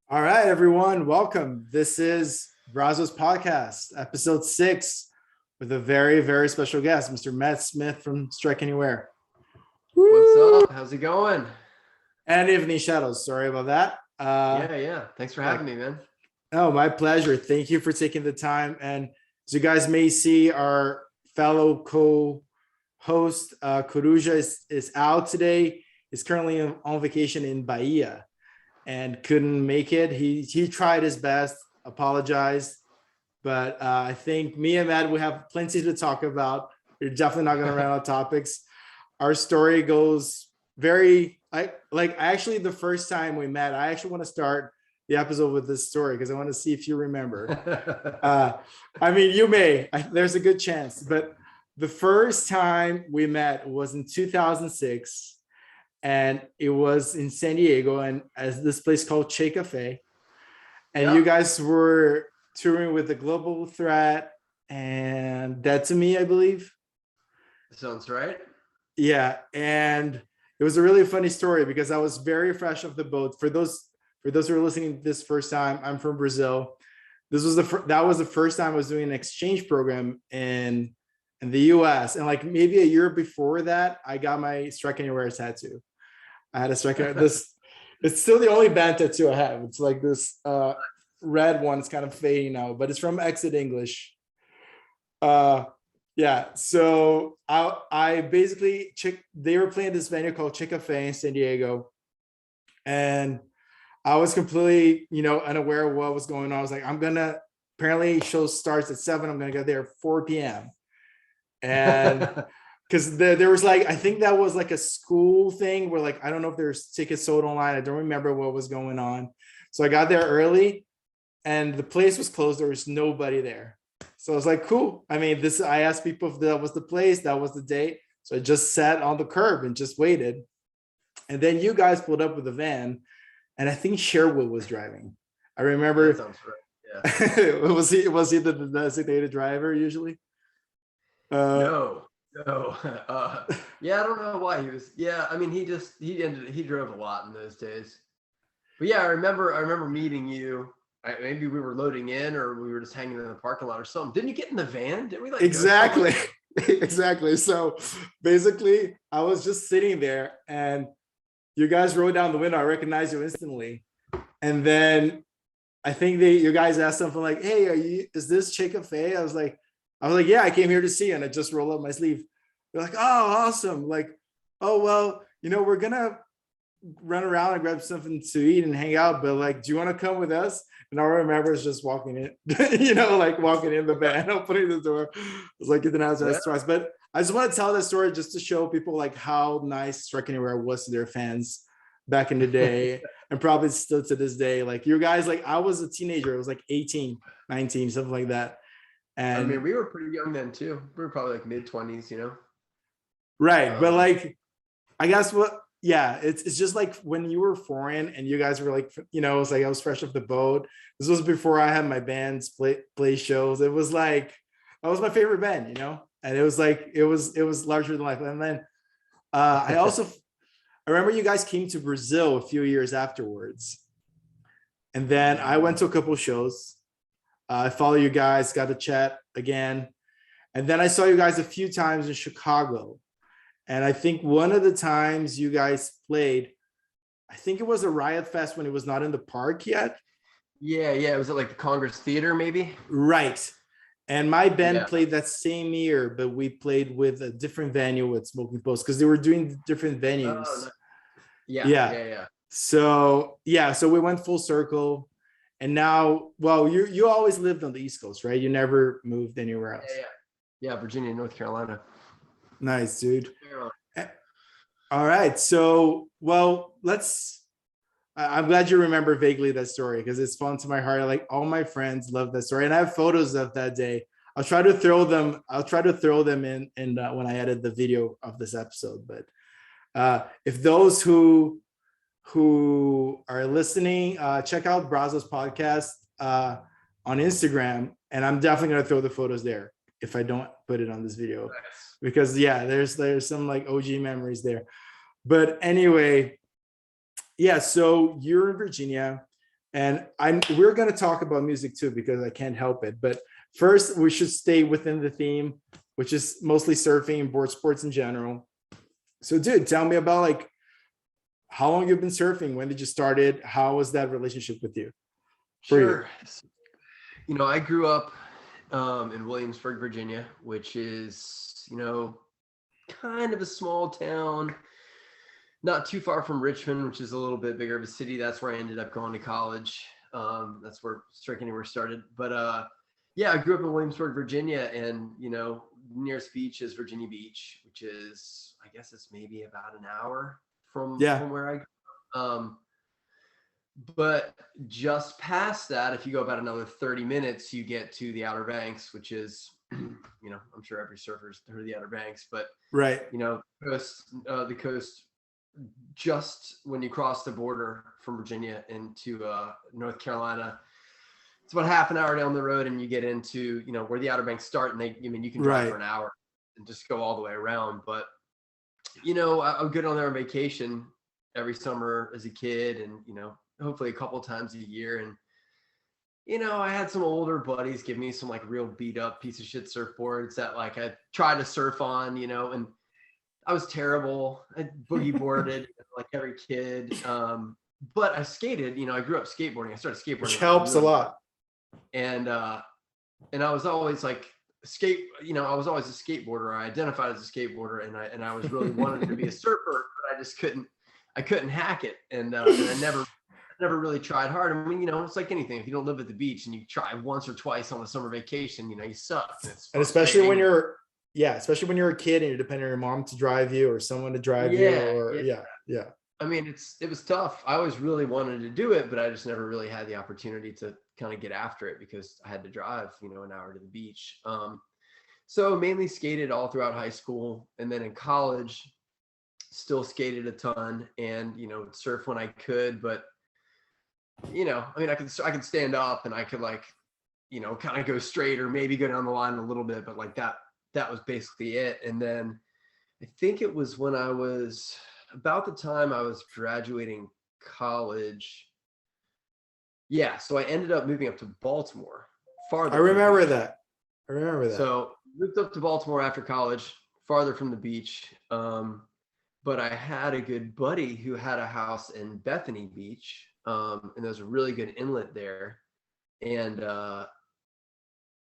All right, everyone, welcome. This is Brazos Podcast, episode 6, with a very, very special guest, Mr. Matt Smith from Strike Anywhere. What's up? How's it going? And Evening Shadows. Sorry about that. Yeah. Thanks for having me, man. Oh, my pleasure. Thank you for taking the time. And as you guys may see, our fellow co-host, Coruja, is out today. He's currently on vacation in Bahia and couldn't make it. He tried his best, apologized, but I think me and Matt, we have plenty to talk about. We're definitely not going to run out of topics. Our story goes actually the first time we met, I actually want to start the episode with this story because I want to see if you remember. There's a good chance, but the first time we met was in 2006. And it was in San Diego, and as this place called Che Cafe. And you guys were touring with the Global Threat and Dead to Me, I believe. Sounds right. Yeah, and it was a really funny story because I was very fresh off the boat. For those who are listening this first time, I'm from Brazil. That was the first time I was doing an exchange program in the US. And like maybe a year before that, I got my Strike Anywhere tattoo. I had a Strike Anywhere. It's still the only band tattoo I have. It's like this red one. It's kind of fading now, but it's from Exit English. So I basically they were playing this venue called Che Cafe in San Diego, and I was completely unaware of what was going on. I was like, apparently show starts at 7. I'm gonna get there at 4 p.m. and because there was I think that was like a school thing where I don't know if there's tickets sold online. I don't remember what was going on. So I got there early and the place was closed. There was nobody there. So I was like, cool. I asked people if that was the place, that was the date. So I just sat on the curb and just waited. And then you guys pulled up with a van, and I think Sherwood was driving. I remember. That sounds right. Yeah. was he the designated driver usually? No. Yeah, I don't know why he was. Yeah, he drove a lot in those days. But yeah, I remember meeting you. Maybe we were loading in, or we were just hanging in the parking lot or something. Didn't you get in the van? Didn't we exactly? Exactly. So basically, I was just sitting there, and you guys rolled down the window. I recognized you instantly, and then I think you guys asked something like, "Hey, is this Che Cafe?" I was like, yeah, I came here to see you, and I just rolled up my sleeve. They're like, oh, awesome. Like, oh, well, we're going to run around and grab something to eat and hang out, but do you want to come with us? And all I remember is just walking in, walking in the van, opening the door. It was like, you didn't have to ask twice. But I just want to tell that story just to show people how nice Strike Anywhere was to their fans back in the day. And probably still to this day. You guys, I was a teenager. I was 18, 19, something like that. And we were pretty young then too. We were probably mid-20s, Right. But I guess it's just when you were foreign and you guys were it's I was fresh off the boat. This was before I had my bands play shows. It was that was my favorite band, and it was it was larger than life. And then I remember you guys came to Brazil a few years afterwards. And then I went to a couple of shows. I follow you guys, got to chat again. And then I saw you guys a few times in Chicago. And I think one of the times you guys played, I think it was a Riot Fest when it was not in the park yet. Yeah. Was it the Congress Theater maybe? Right. And my band played that same year, but we played with a different venue with Smoking Post because they were doing different venues. Oh, no. Yeah. So we went full circle. And now, well, you always lived on the East Coast, right? You never moved anywhere else. Yeah, Virginia, North Carolina. Nice, dude. All right. So, well, I'm glad you remember vaguely that story because it's fun to my heart. All my friends love that story. And I have photos of that day. I'll try to throw them in when I edit the video of this episode. But if those who are listening, check out Brazos Podcast on Instagram, and I'm definitely going to throw the photos there if I don't put it on this video. Nice. Because there's some OG memories there. But anyway, so you're in Virginia, And we're going to talk about music too, because I can't help it. But first, we should stay within the theme, which is mostly surfing and board sports in general. So, dude, tell me about like how long you've been surfing. When did you start it? How was that relationship with you? Sure. You know, I grew up in Williamsburg, Virginia, which is, you know, kind of a small town, not too far from Richmond, which is a little bit bigger of a city. That's where I ended up going to college. That's where Strike Anywhere started. But yeah, I grew up in Williamsburg, Virginia, and you know, nearest beach is Virginia Beach, which is, I guess it's maybe about an hour from where I grew up. But just past that, if you go about another 30 minutes, you get to the Outer Banks, which is, you know, I'm sure every surfer's heard of the Outer Banks, but you know, the coast, just when you cross the border from Virginia into North Carolina, it's about half an hour down the road, and you get into, you know, where the Outer Banks start, and you can drive for an hour and just go all the way around. But you know, I'm good on there on vacation every summer as a kid, and you know, hopefully a couple of times a year. And you know, I had some older buddies give me some like real beat up piece of shit surfboards that like I tried to surf on, you know, and I was terrible. I boogie boarded like every kid. But I skated, you know, I grew up skateboarding. I started skateboarding. Which helps a lot. And I was always like you know, I was always a skateboarder. I identified as a skateboarder, and I was really wanted to be a surfer, but I just couldn't hack it. And I never really tried hard. I mean, you know, it's like anything. If you don't live at the beach and you try once or twice on the summer vacation, you know, you suck. And especially when you're a kid and you're depending on your mom to drive you or someone to drive you, or yeah. I mean, it was tough. I always really wanted to do it, but I just never really had the opportunity to kind of get after it because I had to drive, you know, an hour to the beach. So mainly skated all throughout high school, and then in college, still skated a ton, and you know, surf when I could, but you know, I mean, I could stand up and I could like, you know, kind of go straight or maybe go down the line a little bit, but like that was basically it. And then I think it was when I was about the time I was graduating college. Yeah. So I ended up moving up to Baltimore, farther. I remember that. So moved up to Baltimore after college, farther from the beach. But I had a good buddy who had a house in Bethany Beach. And there's a really good inlet there. And,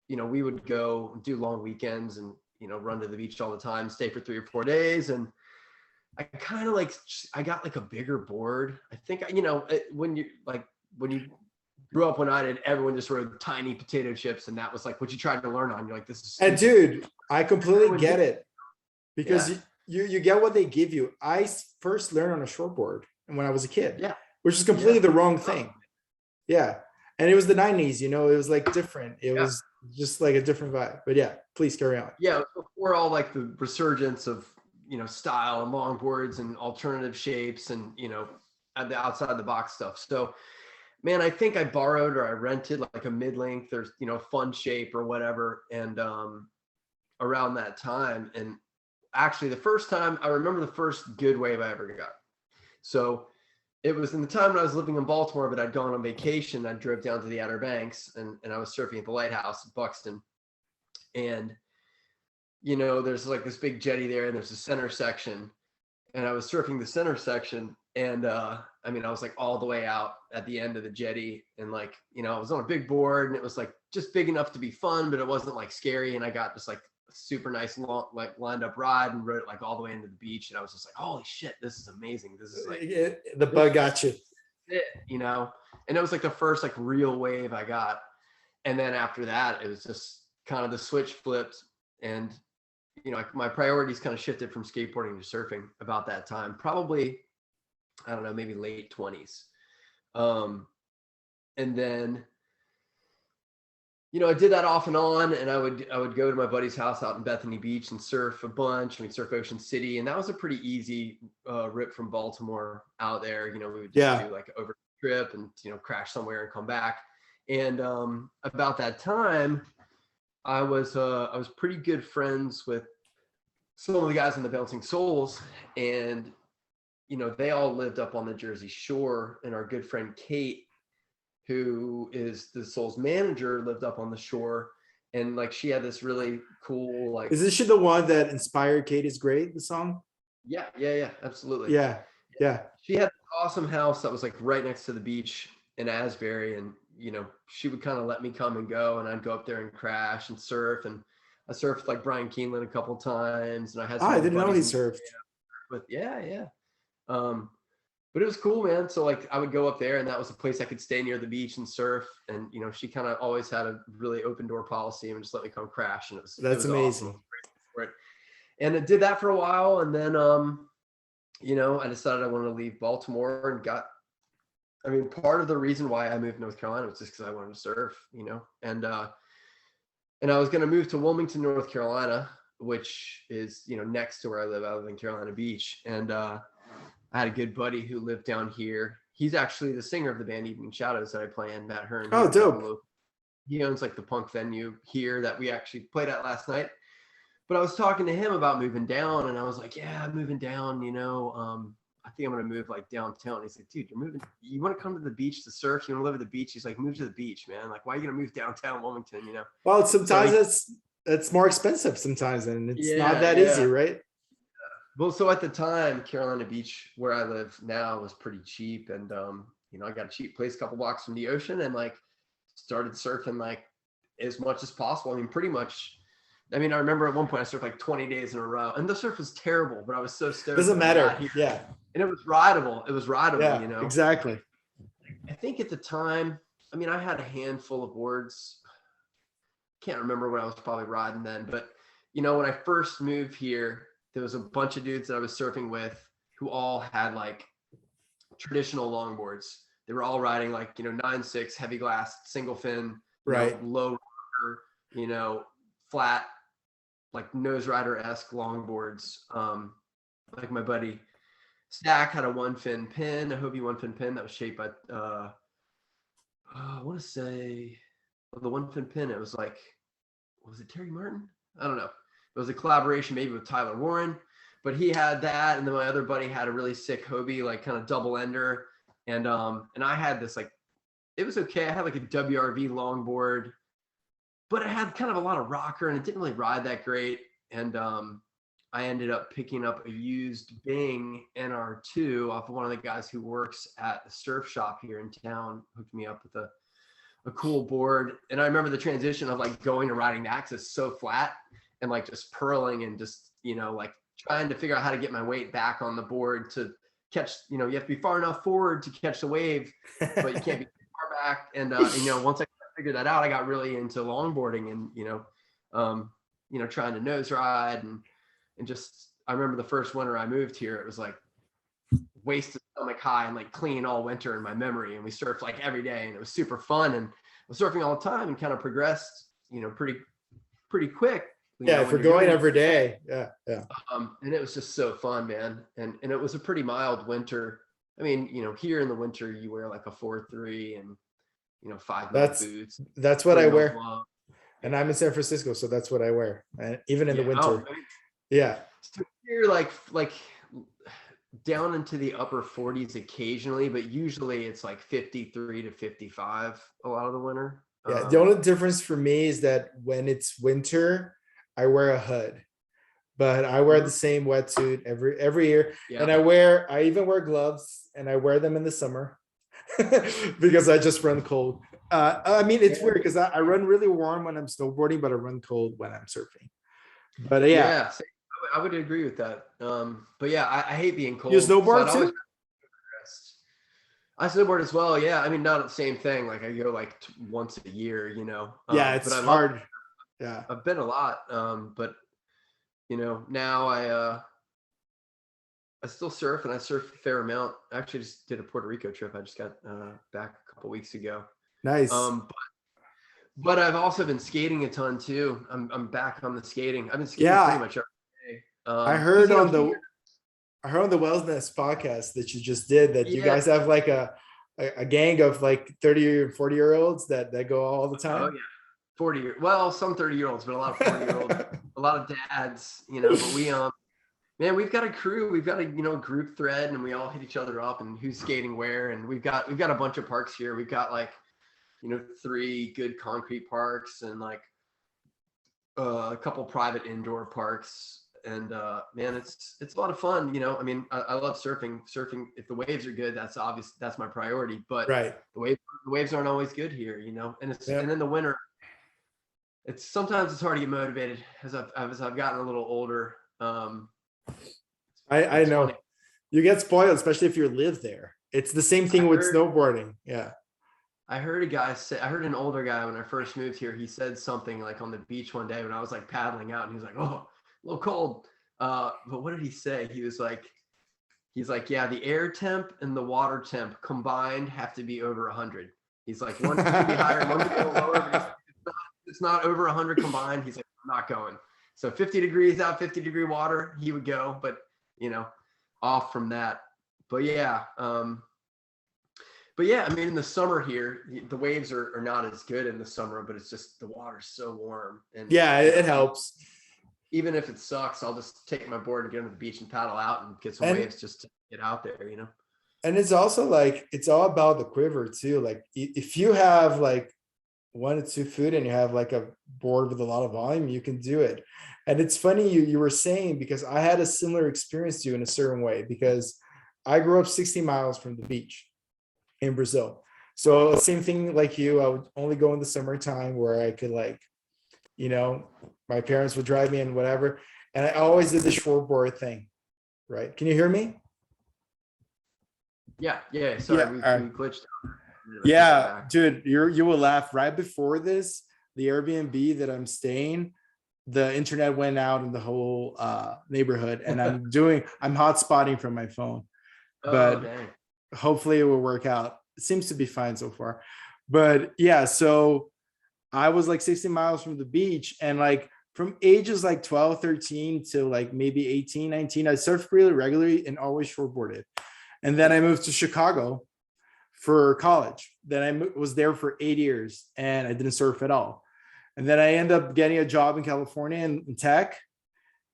you know, we would go do long weekends and, you know, run to the beach all the time, stay for 3 or 4 days. And I kind of like, I got like a bigger board. I think, you know, when you grew up when I did, everyone just rode tiny potato chips. And that was like what you tried to learn on. You're like, this is stupid. And dude, I completely get it, because you get what they give you. I first learned on a shortboard and when I was a kid, which is completely the wrong thing. Yeah. And it was the 90s, you know, it was like different. It was just like a different vibe. But yeah, please carry on. Yeah, before all like the resurgence of, you know, style and longboards and alternative shapes and, you know, the outside the box stuff. So, man, I think I borrowed or I rented like a mid-length or, you know, fun shape or whatever. And around that time, and actually the first time I remember the first good wave I ever got. So it was in the time when I was living in Baltimore, but I'd gone on vacation. I drove down to the Outer Banks and I was surfing at the lighthouse in Buxton. And, you know, there's like this big jetty there and there's a center section. And I was surfing the center section. And I mean, I was like all the way out at the end of the jetty. And like, you know, I was on a big board and it was like just big enough to be fun, but it wasn't like scary. And I got just like a super nice long, like lined up ride and rode it like all the way into the beach. And I was just like, holy shit, this is amazing. This is like the bug got you. You know, and it was like the first like real wave I got. And then after that, it was just kind of the switch flipped. And, you know, my priorities kind of shifted from skateboarding to surfing about that time, probably, I don't know, maybe late 20s. And then, you know, I did that off and on, and I would go to my buddy's house out in Bethany Beach and surf a bunch. And we'd surf Ocean City, and that was a pretty easy rip from Baltimore out there. You know, we would just do like an over trip and, you know, crash somewhere and come back. And about that time, I was pretty good friends with some of the guys in the Bouncing Souls, and you know, they all lived up on the Jersey Shore, and our good friend Kate who is the Soul's manager, lived up on the shore, and like she had this really cool like. Is this shit the one that inspired Kate is Great, the song? Yeah, absolutely. Yeah. She had an awesome house that was like right next to the beach in Asbury, and she would kind of let me come and go, and I'd go up there and crash and surf, and I surfed like Brian Keeneland a couple times, and I had some I other didn't know buddies he in- surfed. But yeah. But it was cool, man. So like I would go up there, and that was a place I could stay near the beach and surf. And she kind of always had a really open door policy and just let me come crash. And it was That's amazing. awesome. For it. And I did that for a while, and then I decided I wanted to leave Baltimore and part of the reason why I moved to North Carolina was just because I wanted to surf, and I was going to move to Wilmington, North Carolina, which is next to where I live. I live in Carolina Beach, and I had a good buddy who lived down here. He's actually the singer of the band Evening Shadows that I play in, Matt Hearn. Oh, dope. He owns like the punk venue here that we actually played at last night. But I was talking to him about moving down, and I was like, yeah, I'm moving down, I think I'm going to move like downtown. He's like, dude, you want to come to the beach to surf? You want to live at the beach? He's like, move to the beach, man. Like, why are you going to move downtown Wilmington, Well, sometimes it's more expensive sometimes, and it's not that easy, right? Well, so at the time, Carolina Beach, where I live now, was pretty cheap. And, I got a cheap place a couple blocks from the ocean, and like started surfing like as much as possible. I mean, pretty much. I remember at one point I surfed like 20 days in a row, and the surf was terrible, but I was so stoked. Doesn't matter. Yeah. And it was rideable. Yeah, exactly. I think at the time, I had a handful of boards. Can't remember what I was probably riding then, but when I first moved here, there was a bunch of dudes that I was surfing with who all had like traditional longboards. They were all riding like, 9.6 heavy glass, single fin, right, low rocker, flat, like nose rider-esque longboards. Like my buddy Stack had a one fin pin, a Hobie one fin pin that was shaped by I want to say the one fin pin. It was like, was it Terry Martin? I don't know. It was a collaboration maybe with Tyler Warren, but he had that, and then my other buddy had a really sick Hobie, like kind of double ender, and I had this like, it was okay. I had like a WRV longboard, but it had kind of a lot of rocker, and it didn't really ride that great. And I ended up picking up a used Bing NR2 off of one of the guys who works at the surf shop here in town. Hooked me up with a cool board. And I remember the transition of like going and riding the axis so flat and like just purling and just, like trying to figure out how to get my weight back on the board to catch, you have to be far enough forward to catch the wave, but you can't be too far back. And, once I figured that out, I got really into longboarding and, trying to nose ride and just, I remember the first winter I moved here, it was like wasted stomach high and like clean all winter in my memory. And we surfed like every day, and it was super fun. And I was surfing all the time and kind of progressed, pretty quick. Yeah, if you're going every day. Yeah. And it was just so fun, man. And it was a pretty mild winter. Here in the winter you wear like a 4.3 and 5 boots. That's what I wear. And I'm in San Francisco, so that's what I wear, even in the winter. Yeah. So you're like down into the upper 40s occasionally, but usually it's like 53 to 55 a lot of the winter. Yeah. The only difference for me is that when it's winter, I wear a hood, but I wear the same wetsuit every year. Yeah. And I even wear gloves, and I wear them in the summer because I just run cold. It's weird because I run really warm when I'm snowboarding, but I run cold when I'm surfing. But yeah. I would agree with that. But yeah, I hate being cold. You snowboard too? I snowboard as well. Yeah. Not the same thing. Like I go like once a year, Yeah, it's hard. Yeah. I've been a lot. But now I still surf, and I surf a fair amount. I actually just did a Puerto Rico trip. I just got back a couple weeks ago. Nice. But I've also been skating a ton too. I'm back on the skating. I've been skating pretty much every day. I heard on the Wells Nest podcast that you just did that you guys have like a gang of like 30 or 40-year-olds that go all the time. Oh yeah. Some 30-year-olds, but a lot of 40-year-olds, a lot of dads, but we man, we've got a crew, we've got a group thread, and we all hit each other up and who's skating where, and we've got a bunch of parks here. We've got like 3 good concrete parks and like a couple private indoor parks. And man, it's a lot of fun. I mean, I love surfing. Surfing, if the waves are good, that's obvious. That's my priority. But Right. the waves aren't always good here, and Yep. in the winter, sometimes it's hard to get motivated as I've gotten a little older. I It's funny. know. You get spoiled, especially if you live there. It's the same I thing with heard snowboarding. Yeah. I heard I heard an older guy when I first moved here. He said something like on the beach one day when I was like paddling out, and he was like, "Oh, a little cold." But what did he say? He's like, "Yeah, the air temp and the water temp combined have to be over 100." He's like, "One can be higher, one can be a little lower, but it's not over 100 combined." He's like, "I'm not going." So 50 degrees out, 50-degree water, he would go, but off from that. But yeah, I mean, in the summer here, the waves are not as good in the summer, but it's just the water's so warm. And, Yeah, it helps. even if it sucks, I'll just take my board and get on the beach and paddle out and get some And waves just to get out there. and it's also like it's all about the quiver too. Like if you have like 1 or 2 foot and you have like a board with a lot of volume, you can do it. And it's funny you were saying, because I had a similar experience to you in a certain way, because I grew up 60 miles from the beach in Brazil. So same thing like you, I would only go in the summertime where I could like, my parents would drive me and whatever. And I always did the shortboard thing, right? Can you hear me? Yeah. Sorry, Yeah. we glitched. Yeah, dude, you will laugh. Right before this, the Airbnb that I'm staying, the internet went out in the whole neighborhood, and I'm hotspotting from my phone, Oh, but dang. hopefully it will work out. It seems to be fine so far. But yeah, so I was like 60 miles from the beach, and like from ages like 12, 13 to like maybe 18, 19, I surfed really regularly and always shortboarded. And then I moved to Chicago for college. Then I was there for 8 years and I didn't surf at all. And then I ended up getting a job in California in tech.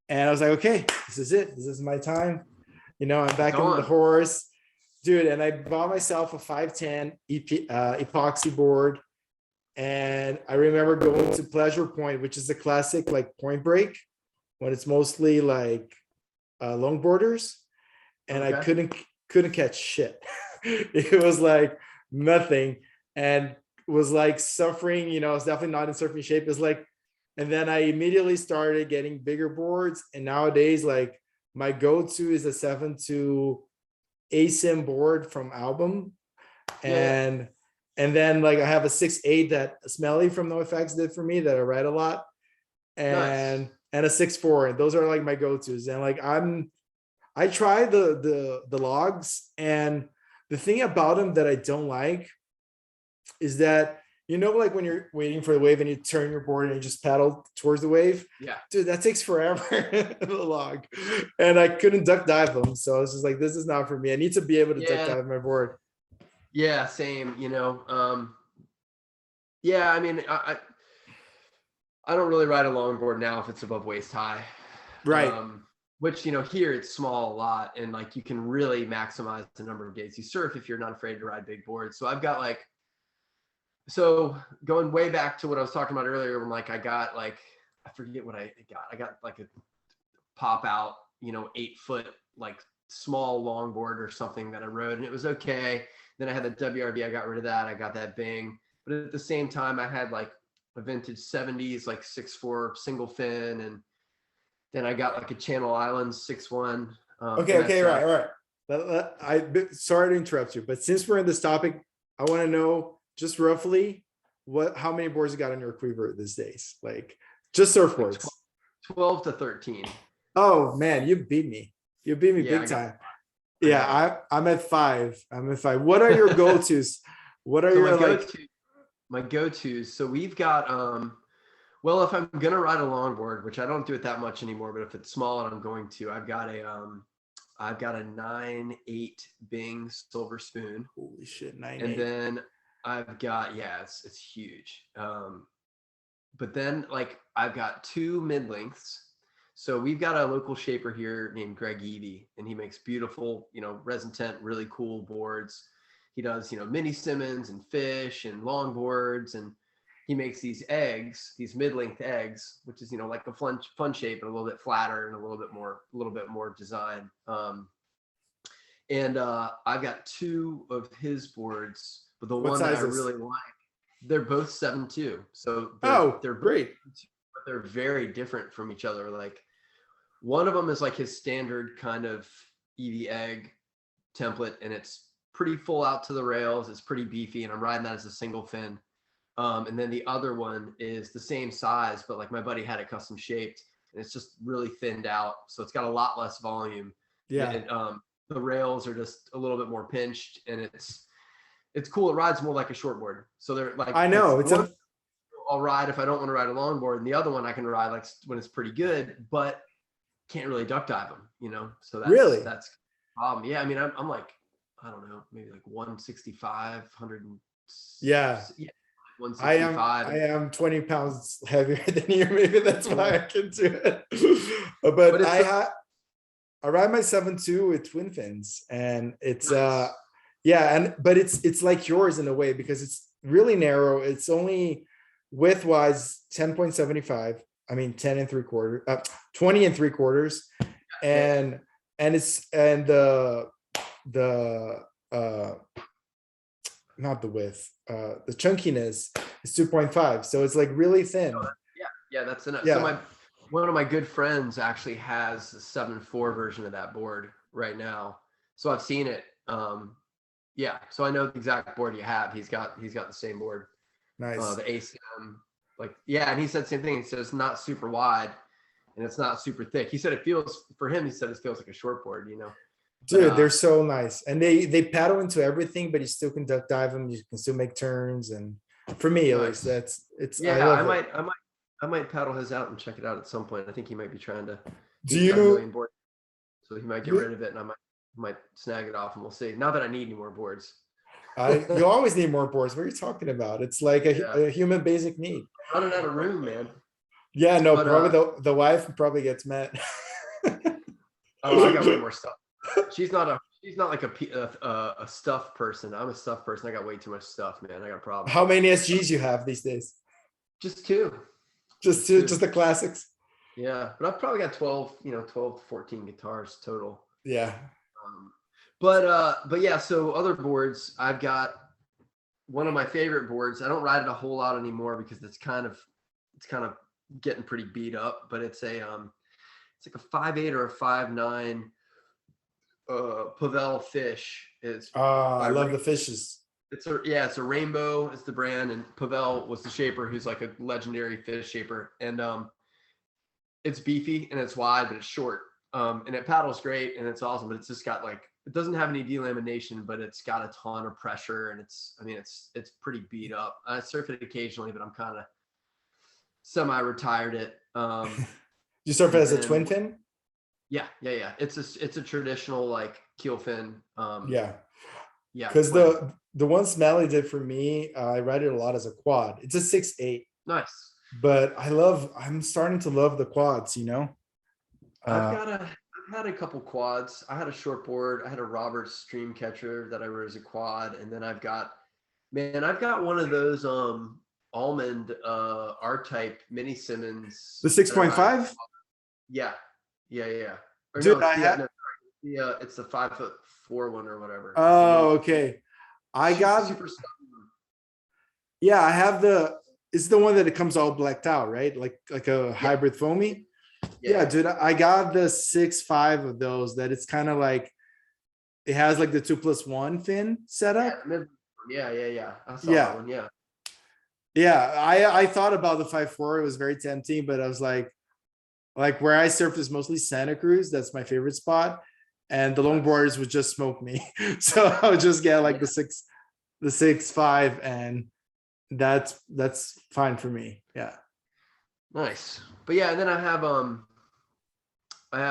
And I was like, okay, this is it. This is my time. I'm back on the horse, dude. And I bought myself a 510 epoxy board. And I remember going to Pleasure Point, which is the classic like Point Break, when it's mostly like longboarders. And I couldn't catch shit. It was like nothing, and was like suffering. It's definitely not in surfing shape. It's like, and then I immediately started getting bigger boards. And nowadays, like my go-to is a 7.2 ASIM board from Album, and then like I have a 6.8 that Smelly from NoFX did for me that I ride a lot, and a 6.4. And those are like my go-tos. And like I tried the logs, and the thing about them that I don't like is that, like when you're waiting for the wave and you turn your board and you just paddle towards the wave. Yeah. Dude, that takes forever, the log. And I couldn't duck dive them. So I was just like, this is not for me. I need to be able to duck dive my board. Yeah, same, yeah, I mean, I don't really ride a longboard now if it's above waist high. Right. Which, here it's small a lot, and like you can really maximize the number of days you surf if you're not afraid to ride big boards. So I've got like, going way back to what I was talking about earlier, when like I got like, I forget what I got. I got like a pop out, 8-foot, like small longboard or something that I rode, and it was okay. Then I had the WRB, I got rid of that. I got that Bing. But at the same time, I had like a vintage 70s, like 6.4 single fin, and then I got like a Channel Islands 6.1. Okay, right. Sorry to interrupt you, but since we're in this topic, I want to know just roughly how many boards you got on your quiver these days, like just surfboards. Like 12 to 13. Oh man, you beat me big time. I'm at 5. What are your go-tos? What are your my go-tos? So we've got well, if I'm gonna ride a longboard, which I don't do it that much anymore, but if it's small and I'm going to, I've got a 9.8 Bing Silver Spoon. Holy shit, 9.8. And then I've got, it's huge. But then like I've got 2 mid-lengths. So we've got a local shaper here named Greg Evie, and he makes beautiful, resin tent, really cool boards. he does, mini Simmons and fish and longboards, and he makes these eggs, these mid-length eggs, which is, like a fun shape, but a little bit flatter and a little bit more design. And I've got two of his boards, but the What one that I sizes? really like, they're both 7.2. So they're Great. but they're very different from each other. Like one of them is like his standard kind of EV egg template, and it's pretty full out to the rails. It's pretty beefy, and I'm riding that as a single fin. And then the other one is the same size, but like my buddy had it custom shaped, and it's just really thinned out. So it's got a lot less volume. Yeah. The rails are just a little bit more pinched, and it's cool. It rides more like a shortboard. So they're like, I know. I'll ride if I don't want to ride a longboard, and the other one I can ride like when it's pretty good, but can't really duck dive them, so that's the problem. Yeah, I mean, I'm like, I don't know, maybe like 165, 100. Yeah. 165. I am 20 pounds heavier than you. Maybe that's why I can do it. But I ride my 7.2 with twin fins, and it's nice. but it's like yours in a way, because it's really narrow. It's only width-wise 10.75. I mean 10 and 3/4, 20 and 3/4, and not the width, the chunkiness is 2.5, so it's like really thin. Yeah, that's enough. Yeah. So one of my good friends actually has a 7.4 version of that board right now, so I've seen it. So I know the exact board you have. He's got the same board. Nice. The ACM, and he said the same thing. He said it's not super wide and it's not super thick. He said it feels like a short board, Dude, they're so nice, and they paddle into everything, but you still can duck dive them. You can still make turns, and for me, at least, it's. Yeah, I might paddle his out and check it out at some point. I think he might be trying to. Do you? Board, so he might get rid of it, and I might snag it off, and we'll see. Not that I need any more boards. You always need more boards. What are you talking about? It's like a human basic need. I'm running out of room, man. Yeah, no, but, probably the wife probably gets mad. Oh, I got way more stuff. She's not like a stuff person. I'm a stuff person. I got way too much stuff, man. I got a problem. How many SGs you have these days? Just two. Just the classics. Yeah, but I've probably got 12 to 14 guitars total. Yeah. But yeah, so other boards, I've got one of my favorite boards. I don't ride it a whole lot anymore because it's kind of getting pretty beat up, but it's like a 5.8 or a 5.9 Pavel fish. I love the fishes. It's a Rainbow is the brand, and Pavel was the shaper, who's like a legendary fish shaper, and it's beefy and it's wide, but it's short, and it paddles great and it's awesome, but it's just got it doesn't have any delamination, but it's got a ton of pressure, and it's pretty beat up. I surf it occasionally, but I'm kind of semi-retired it. You surf it as a twin fin? Yeah. It's a traditional keel fin. Yeah. Because the one Smalley did for me, I ride it a lot as a quad. It's a 6.8. Nice. But I'm starting to love the quads, I've had a couple quads. I had a short board. I had a Roberts stream catcher that I rode as a quad, and then I've got one of those almond R-type mini Simmons. The 6.5? Yeah. Or dude, it's the 5'4" one or whatever. Oh, okay. I got super. Yeah, I have it's the one that it comes all blacked out, right? Like a hybrid foamy. Yeah, dude, I got the 6.5 of those. That it's kind of like it has like the 2+1 fin setup. Yeah. I saw that one. Yeah, I thought about the 5.4. It was very tempting, but I was like where I surf is mostly Santa Cruz. That's my favorite spot, and the longboarders would just smoke me. So I would just get the 6.5, and that's fine for me. Yeah. Nice. But yeah, and then I have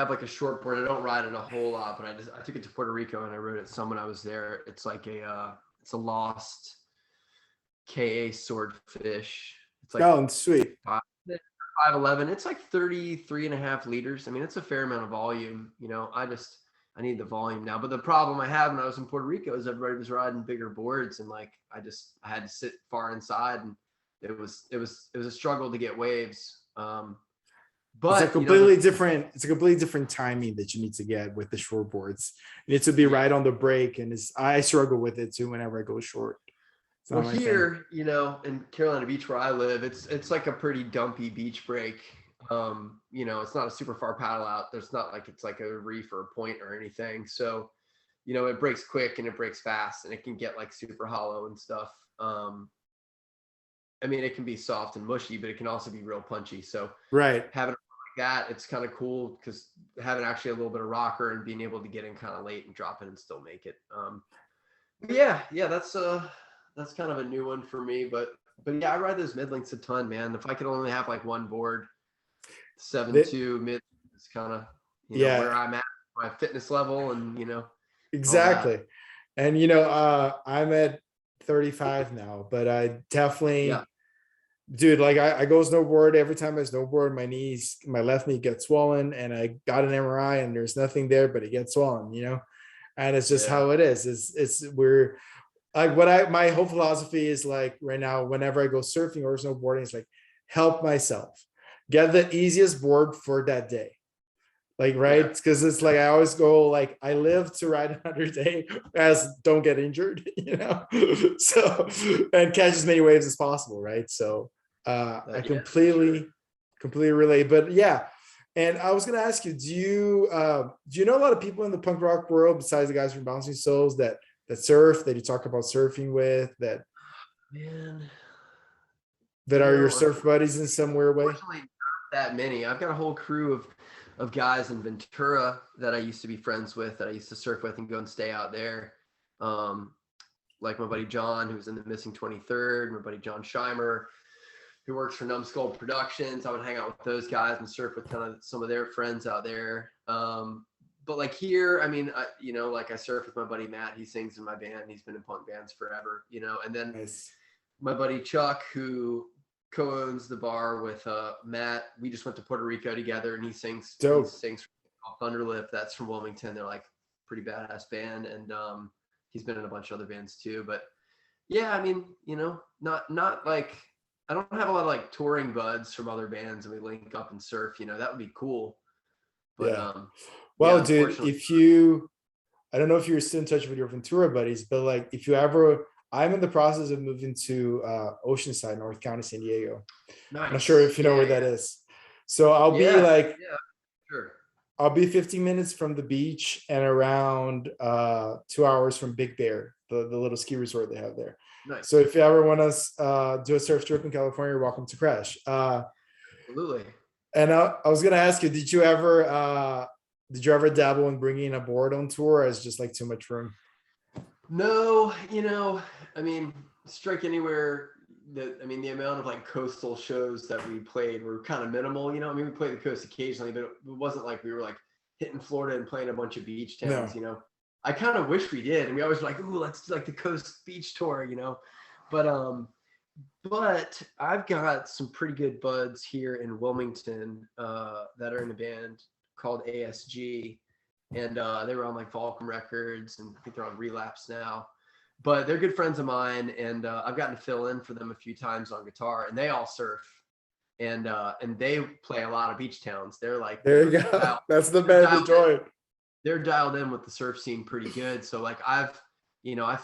like a short board. I don't ride it a whole lot, but I took it to Puerto Rico and I rode it some when I was there. It's like it's a lost KA swordfish. It's like sweet. 5'11". It's like 33.5 liters. I mean, it's a fair amount of volume. I need the volume now. But the problem I had when I was in Puerto Rico is everybody was riding bigger boards, and like I had to sit far inside, and it was a struggle to get waves. It's a But completely different, it's a completely different timing that you need to get with the short boards. You need to be right on the break, and I struggle with it too whenever I go short. It's not well, my thing. here, in Carolina Beach where I live, it's like a pretty dumpy beach break. It's not a super far paddle out. There's not like it's like a reef or a point or anything. So, it breaks quick and it breaks fast, and it can get like super hollow and stuff. I mean, it can be soft and mushy, but it can also be real punchy. So Right. having it like that, it's kind of cool because having actually a little bit of rocker and being able to get in kind of late and drop in and still make it. But yeah, that's kind of a new one for me. But yeah, I ride those mid lengths a ton, man. If I could only have like one board, 7.2 mid is kind of Yeah, where I'm at, my fitness level, and all that. exactly. And I'm at 35 now, but I definitely, Yeah, dude, like I go snowboard. Every time I snowboard, my left knee gets swollen, and I got an MRI and there's nothing there, but it gets swollen. And it's just yeah, how it is. We're like, my whole philosophy is like right now, whenever I go surfing or snowboarding, it's like help myself, get the easiest board for that day. Like, right, yeah, because it's like I always go like I live to ride another day as don't get injured, so, and catch as many waves as possible, right? So I yeah, for sure. completely relate. But yeah, and I was gonna ask you, do you know a lot of people in the punk rock world besides the guys from Bouncing Souls that surf, that you talk about surfing with, Man, that are your surf unfortunately, buddies in some weird way? not that many. I've got a whole crew of guys in Ventura that I used to be friends with, that I used to surf with and go and stay out there. Um, like my buddy John, who's in the Missing 23rd, my buddy John Scheimer, who works for Numbskull Productions. I would hang out with those guys and surf with kind of some of their friends out there. But like here, I mean, like I surf with my buddy Matt. He sings in my band. He's been in punk bands forever, and then Nice. my buddy Chuck, who co-owns the bar with Matt. We just went to Puerto Rico together, and he Dope. sings Thunderlip. That's from Wilmington. They're like pretty badass band, and he's been in a bunch of other bands too. But yeah, I mean, not like I don't have a lot of like touring buds from other bands, and we link up and surf. That would be cool. But Yeah. yeah, Well, dude, unfortunately, I don't know if you're still in touch with your Ventura buddies, but like if you ever, I'm in the process of moving to Oceanside, North County, San Diego. I'm not sure nice. if you know Yeah, where that is. So I'll be yeah, like, yeah, sure, I'll be 15 minutes from the beach and around 2 hours from Big Bear, the little ski resort they have there. So nice, if you ever want to do a surf trip in California, you're welcome to crash. absolutely. And I was gonna ask you, did you ever dabble in bringing a board on tour, or is just like too much room? No, I mean, Strike Anywhere. The amount of like coastal shows that we played were kind of minimal. I mean, we played the coast occasionally, but it wasn't like we were like hitting Florida and playing a bunch of beach towns. No. I kind of wish we did, and we always were like, ooh, let's do like the coast beach tour. But but I've got some pretty good buds here in Wilmington that are in a band called ASG, and they were on like Volcom Records, and I think they're on Relapse now. But they're good friends of mine, and I've gotten to fill in for them a few times on guitar, and they all surf, and they play a lot of beach towns. They're like There you go. That's the they're band to dialed in, join. they're dialed in with the surf scene pretty good. So like I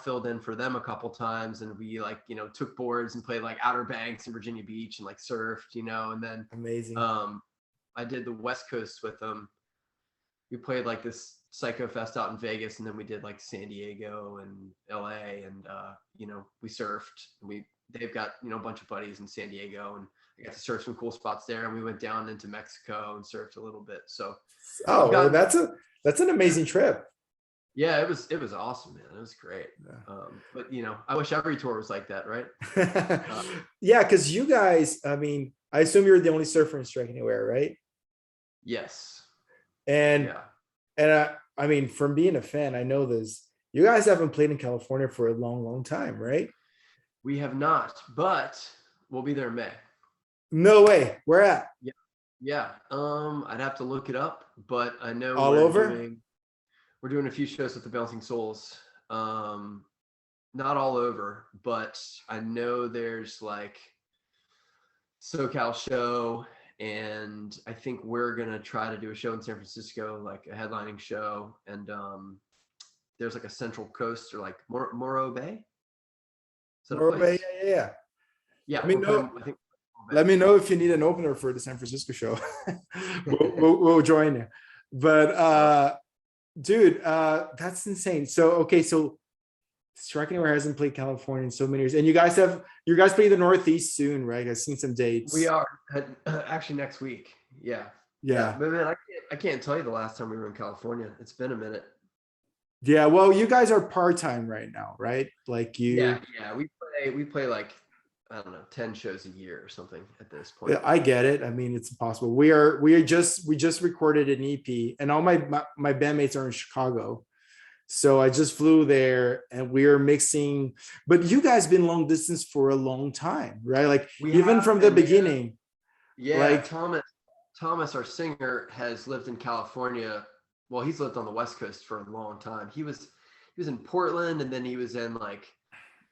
filled in for them a couple times, and we like took boards and played like Outer Banks and Virginia Beach and like surfed, and then Amazing. I did the West Coast with them. We played like this Psycho Fest out in Vegas, and then we did like San Diego and LA, and we surfed. They've got a bunch of buddies in San Diego, and I got to surf some cool spots there, and we went down into Mexico and surfed a little bit. So I've Oh, well, gotten that's an amazing trip. yeah, it was awesome, man. It was great. But I wish every tour was like that, right? Uh, Yeah, because you guys, I mean, I assume you're the only surfer in Strike Anywhere, right? yes. And Yeah. I mean, from being a fan, I know this. You guys haven't played in California for a long, long time, right? We have not, but we'll be there in May. No way. Where at? Yeah. Yeah. I'd have to look it up, but I know All over? we're doing a few shows with the Bouncing Souls. Not all over, but I know there's like SoCal show, and I think we're gonna try to do a show in San Francisco, like a headlining show, and there's like a Central Coast or like Morro Bay. Is that a Norway, place? yeah. Yeah, Let me we're know. playing, I think. Let me know if you need an opener for the San Francisco show. We'll join you. But dude, that's insane. So okay, so Strike Anywhere hasn't played California in so many years, and you guys play the Northeast soon, right? I've seen some dates. We are actually next week. Yeah. Yeah. But man, I can't tell you the last time we were in California. It's been a minute. Yeah. Well, you guys are part-time right now, right? Like you. Yeah. We play like, I don't know, 10 shows a year or something at this point. I get it. I mean, it's impossible. We just recorded an EP, and all my bandmates are in Chicago. So I just flew there, and we are mixing. But you guys been long distance for a long time, right? Like even from the beginning. Yeah, like Thomas, our singer, has lived in California. Well, he's lived on the West Coast for a long time. He was in Portland, and then he was in like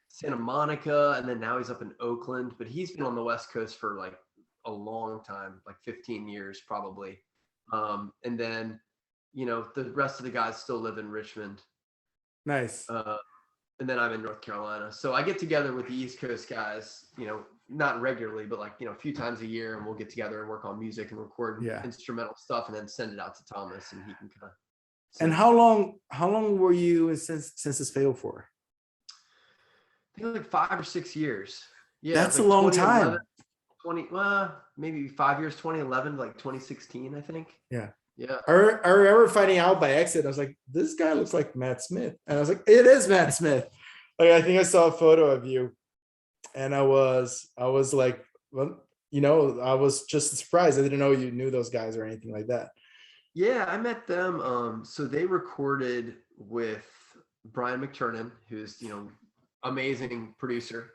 Santa Monica, and then now he's up in Oakland. But he's been on the West Coast for like a long time, like 15 years probably. And then, you know, the rest of the guys still live in Richmond. Nice. And then I'm in North Carolina. So I get together with the East Coast guys, you know, not regularly, but like, you know, a few times a year, and we'll get together and work on music and record instrumental stuff, and then send it out to Thomas, and he can kind of. And how long were you in Census Fail for? I think like 5 or 6 years. Yeah. That's like a long time. 20, maybe 5 years, 2011, like 2016, I think. Yeah. Yeah. I remember finding out by accident. I was like, this guy looks like Matt Smith. And I was like, it is Matt Smith. Like, I think I saw a photo of you, and I was like, well, you know, I was just surprised. I didn't know you knew those guys or anything like that. Yeah, I met them. So they recorded with Brian McTurnan, who's, you know, amazing producer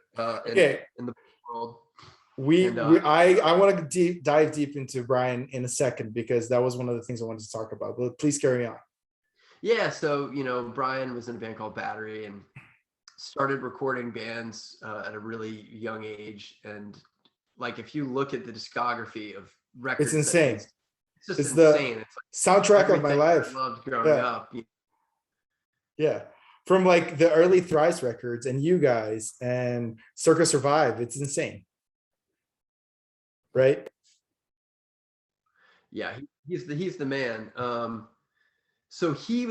in the world. I want to dive deep into Brian in a second, because that was one of the things I wanted to talk about. But please carry on. Yeah, so you know, Brian was in a band called Battery and started recording bands at a really young age. And like, if you look at the discography of records, it's insane. It's just insane. The it's like soundtrack of my life. I loved growing up. Yeah. From like the early Thrice records and you guys and Circa Survive, it's insane. Right? Yeah, he's the man. So he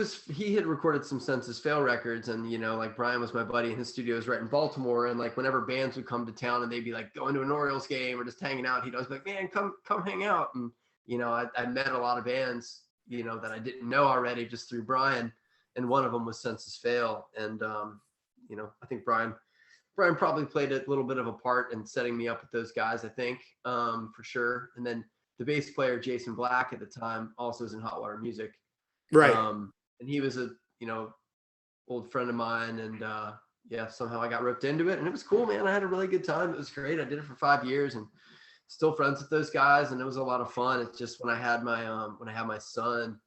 had recorded some Census Fail records, and you know, like Brian was my buddy, and his studio is right in Baltimore. And like whenever bands would come to town and they'd be like going to an Orioles game or just hanging out, he'd always be like, man, come hang out. And you know, I met a lot of bands, you know, that I didn't know already just through Brian, and one of them was Census Fail. And you know, I think Brian probably played a little bit of a part in setting me up with those guys, I think, for sure. And then the bass player, Jason Black, at the time also was in Hot Water Music. Right. And he was a, you know, old friend of mine. And yeah, somehow I got roped into it, and it was cool, man. I had a really good time. It was great. I did it for 5 years and still friends with those guys. And it was a lot of fun. It's just when I had my son,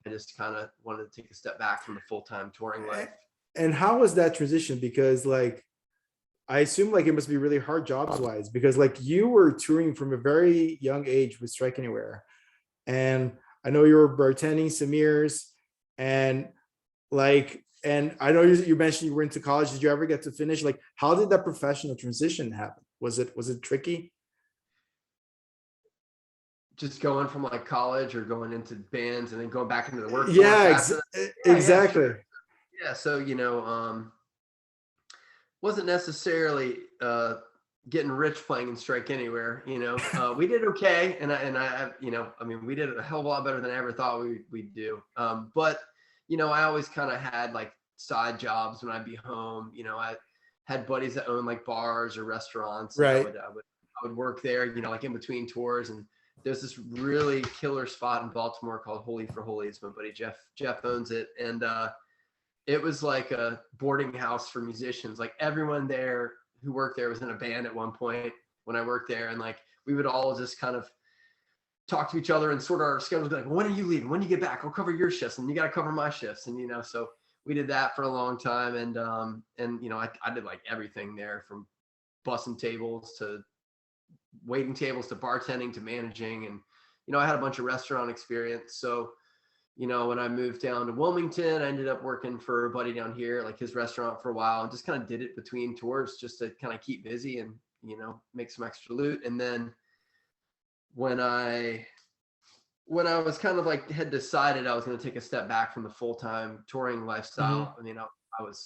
I just kind of wanted to take a step back from the full-time touring life. And how was that transition? Because like, I assume like it must be really hard jobs wise, because like you were touring from a very young age with Strike Anywhere. And I know you were bartending Samir's, and I know you mentioned you were into college. Did you ever get to finish? Like, how did that professional transition happen? Was it tricky? Just going from like college or going into bands and then going back into the workforce. Yeah, exactly. Yeah, so you know, wasn't necessarily getting rich playing in Strike Anywhere. You know, we did okay, and I you know, I mean, we did a hell of a lot better than I ever thought we'd do. But you know, I always kind of had like side jobs when I'd be home. You know, I had buddies that owned like bars or restaurants. Right. I would work there, you know, like in between tours. And there's this really killer spot in Baltimore called Holy for Holies. My buddy Jeff owns it, and it was like a boarding house for musicians. Like everyone there who worked there was in a band at one point when I worked there. And like, we would all just kind of talk to each other and sort our schedules. Like, when are you leaving? When do you get back? I'll cover your shifts, and you got to cover my shifts. And so we did that for a long time. And I did like everything there, from bussing tables to waiting tables to bartending to managing. And I had a bunch of restaurant experience. So when I moved down to Wilmington, I ended up working for a buddy down here, like his restaurant, for a while, and just kind of did it between tours just to kind of keep busy and make some extra loot. And then when I was kind of like had decided I was going to take a step back from the full-time touring lifestyle. I mean, I don't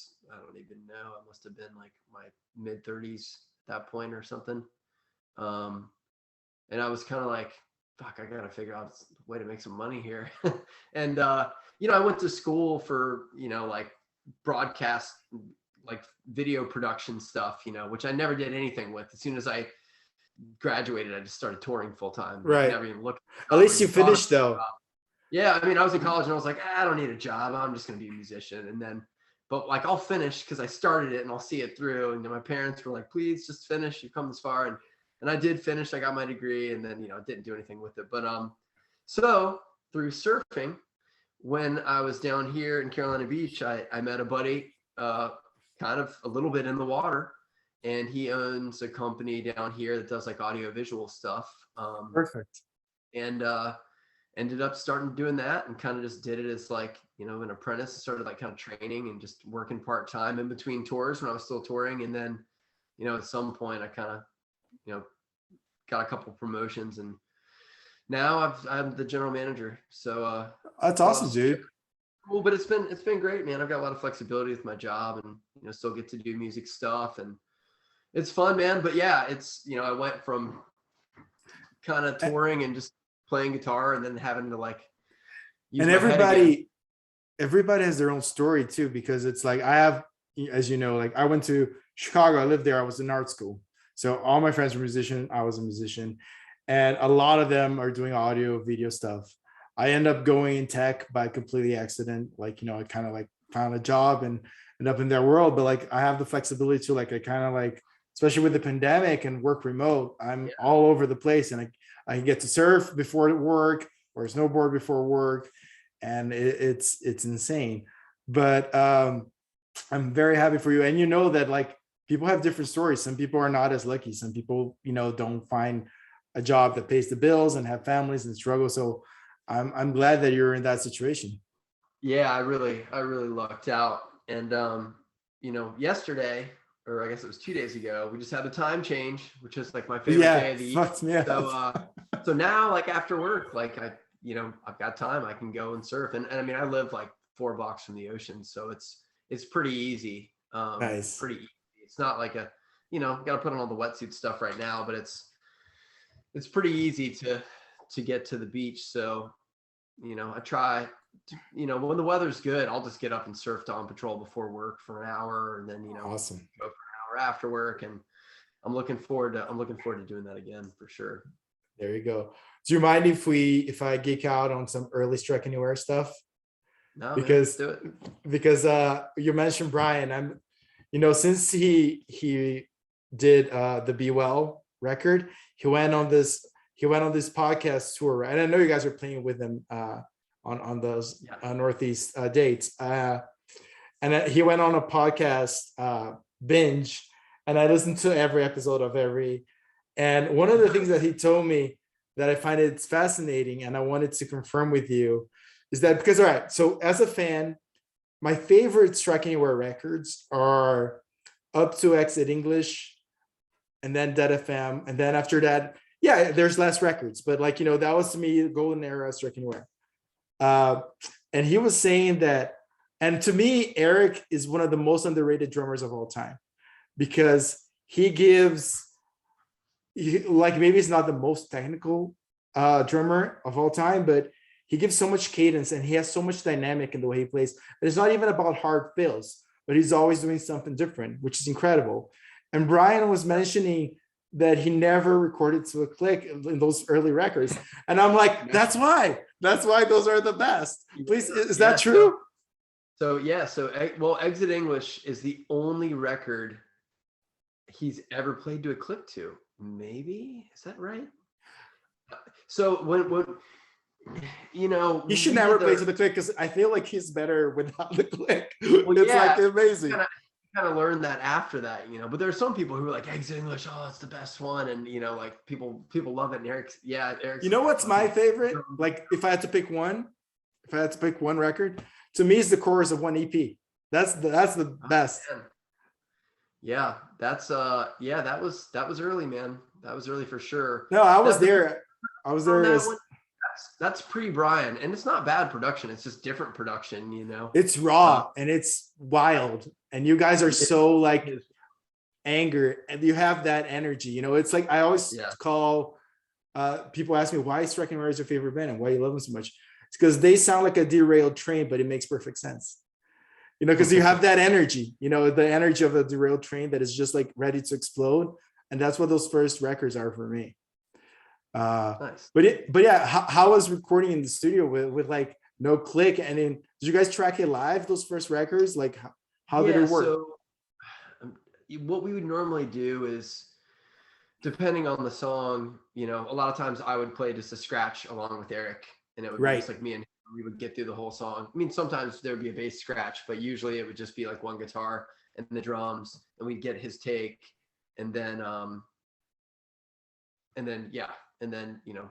even know, I must have been like my mid 30s at that point or something. And I was kind of like, fuck, I got to figure out a way to make some money here. And, I went to school for, like broadcast, like video production stuff, which I never did anything with. As soon as I graduated, I just started touring full time. Right. Never even looked. At least you finished though. Yeah. I mean, I was in college and I was like, I don't need a job. I'm just going to be a musician. And then, but like, I'll finish because I started it and I'll see it through. And then my parents were like, please just finish. You've come this far. And I did finish. I got my degree, and then, didn't do anything with it. But so through surfing, when I was down here in Carolina Beach, I met a buddy, kind of a little bit in the water, and he owns a company down here that does like audio visual stuff. Perfect. And ended up starting doing that, and kind of just did it as like, an apprentice. Started like kind of training and just working part-time in between tours when I was still touring. And then, at some point I kind of, got a couple promotions, and now I'm the general manager. So that's awesome, dude. Cool, but it's been great, man. I've got a lot of flexibility with my job, and still get to do music stuff, and it's fun, man. But yeah, it's I went from kind of touring and just playing guitar, and then having to like use and my head again. everybody has their own story too, because it's like I have, as like I went to Chicago, I lived there, I was in art school. So all my friends were musicians, I was a musician, and a lot of them are doing audio, video stuff. I end up going in tech by completely accident. Like, I kind of like found a job and end up in their world, but like I have the flexibility to like, I kind of like, especially with the pandemic and work remote, I'm all over the place, and I can get to surf before work or snowboard before work. And it's insane. But I'm very happy for you. And that like, people have different stories. Some people are not as lucky. Some people, don't find a job that pays the bills and have families and struggle. So I'm glad that you're in that situation. Yeah, I really lucked out. And yesterday, or I guess it was 2 days ago, we just had a time change, which is like my favorite day of the year. So now, like after work, like I've got time, I can go and surf. And I mean, I live like 4 blocks from the ocean, so it's pretty easy. Nice. Pretty easy. It's not like got to put on all the wetsuit stuff right now, but it's pretty easy to get to the beach. So, I try to, when the weather's good, I'll just get up and surf Dawn Patrol before work for an hour, and then, awesome, go for an hour after work. And I'm looking forward to doing that again for sure. There you go. Do you mind if I geek out on some early Strike Anywhere stuff? No, because man, let's do it. Because you mentioned Brian, since he did the Be Well record, he went on this podcast tour, right? And I know you guys are playing with him on those Northeast dates. And he went on a podcast binge, and I listened to every episode of every. And one of the things that he told me that I find it's fascinating, and I wanted to confirm with you, is that because, all right, so as a fan, my favorite Strike Anywhere records are Up to Exit English, and then Dead FM, and then after that, there's less records, but like, that was to me the golden era of Strike Anywhere. And he was saying that, and to me, Eric is one of the most underrated drummers of all time, because he gives, like, maybe it's not the most technical drummer of all time, but he gives so much cadence and he has so much dynamic in the way he plays. It's not even about hard fills, but he's always doing something different, which is incredible. And Brian was mentioning that he never recorded to a click in those early records. And I'm like, that's why those are the best. Please, is that true? So Exit English is the only record he's ever played to a click to. Maybe, is that right? So when you know, He should we never did play to the the click because I feel like he's better without the click. well, It's like yeah, amazing. kind of learned that after that, you know. But there's some people who are like exit English, oh, it's the best one, and you know, like people love it. And Eric's You know like a what's my fucking favorite? Like if I had to pick one, if I had to pick one record, to me is the chorus of one EP. That's the best. man. Yeah, that's yeah, that was early, man. That was early for sure. No, I was That there. I was on there that as one, that's pre-Brian, and it's not bad production. It's just different production, you know. it's Uh, raw and it's wild. And you guys are it so like is, anger and you have that energy. You know, it's like I always yeah. call people ask me why Striking Rare is your favorite band and why you love them so much. It's because they sound like a derailed train, but it makes perfect sense. You know, because you have that energy, you know, the energy of a derailed train that is just like ready to explode. And that's what those first records are for me. Nice. But yeah, how was recording in the studio with like no click? And then did you guys track it live, those first records? Like how did Yeah, it work? so what we would normally do is depending on the song, you know, a lot of times I would play just a scratch along with Eric, and it would be Right. just like me and him. We would get through the whole song. I mean, sometimes there would be a bass scratch, but usually it would just be like one guitar and the drums, and we'd get his take, and then yeah, and then you know,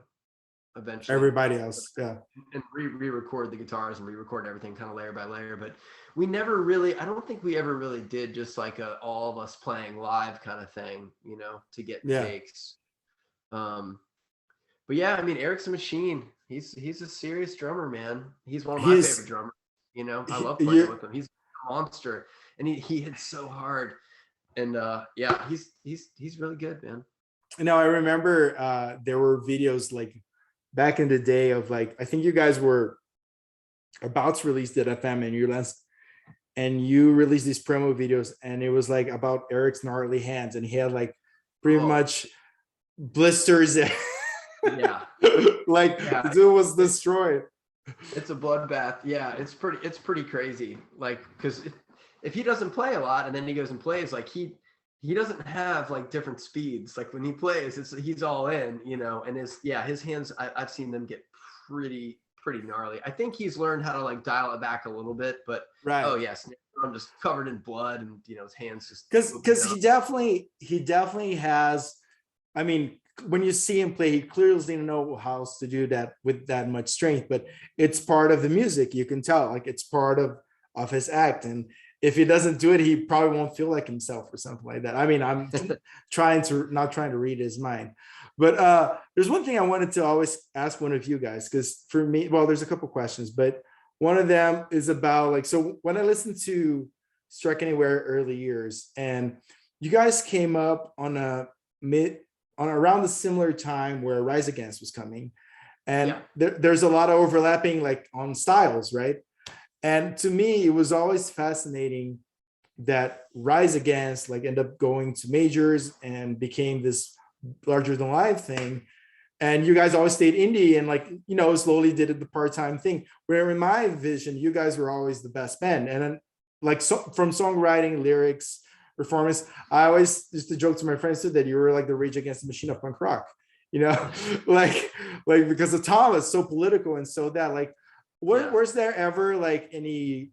eventually Everybody else. Yeah. and re-record the guitars and re-record everything kind of layer by layer. But we never really, I don't think we ever really did just like a all of us playing live kind of thing, you know, to get Yeah. takes. But yeah, I mean, Eric's a machine. He's a serious drummer, man. He's one of my favorite He's drummers. You know, I love playing you with him. He's a monster, and he hits so hard. And yeah, he's really good, man. know, I remember there were videos like back in the day of like I think you guys were about to release the FM and you released these promo videos and it was like about Eric's gnarly hands and he had like pretty Oh, much blisters. yeah, Like yeah. the dude was destroyed. It's a bloodbath. Yeah, it's pretty crazy. Like, because if he doesn't play a lot and then he goes and plays, like he doesn't have like different speeds. Like when he plays, he's all in, you know. And his hands, I've seen them get pretty gnarly. I think he's learned how to like dial it back a little bit, but Right. oh yes, I'm just covered in blood and you know his hands just Because he definitely has. I mean, when you see him play, he clearly doesn't know how to do that with that much strength, but it's part of the music. You can tell, like it's part of his act. And if he doesn't do it, he probably won't feel like himself or something like that. I mean, I'm not trying to read his mind. But there's one thing I wanted to always ask one of you guys, because for me, well, there's a couple questions, but one of them is about like, so when I listened to Strike Anywhere early years, and you guys came up on around the similar time where Rise Against was coming. And yeah. there's a lot of overlapping like on styles, right? And to me, it was always fascinating that Rise Against like ended up going to majors and became this larger than life thing. And you guys always stayed indie and like, you know, slowly did it the part-time thing. Where in my vision, you guys were always the best band. And then like from songwriting, lyrics, performance, I always used to joke to my friends too that you were like the Rage Against the Machine of punk rock, you know, like because the Tom is so political and so that like, was there ever like any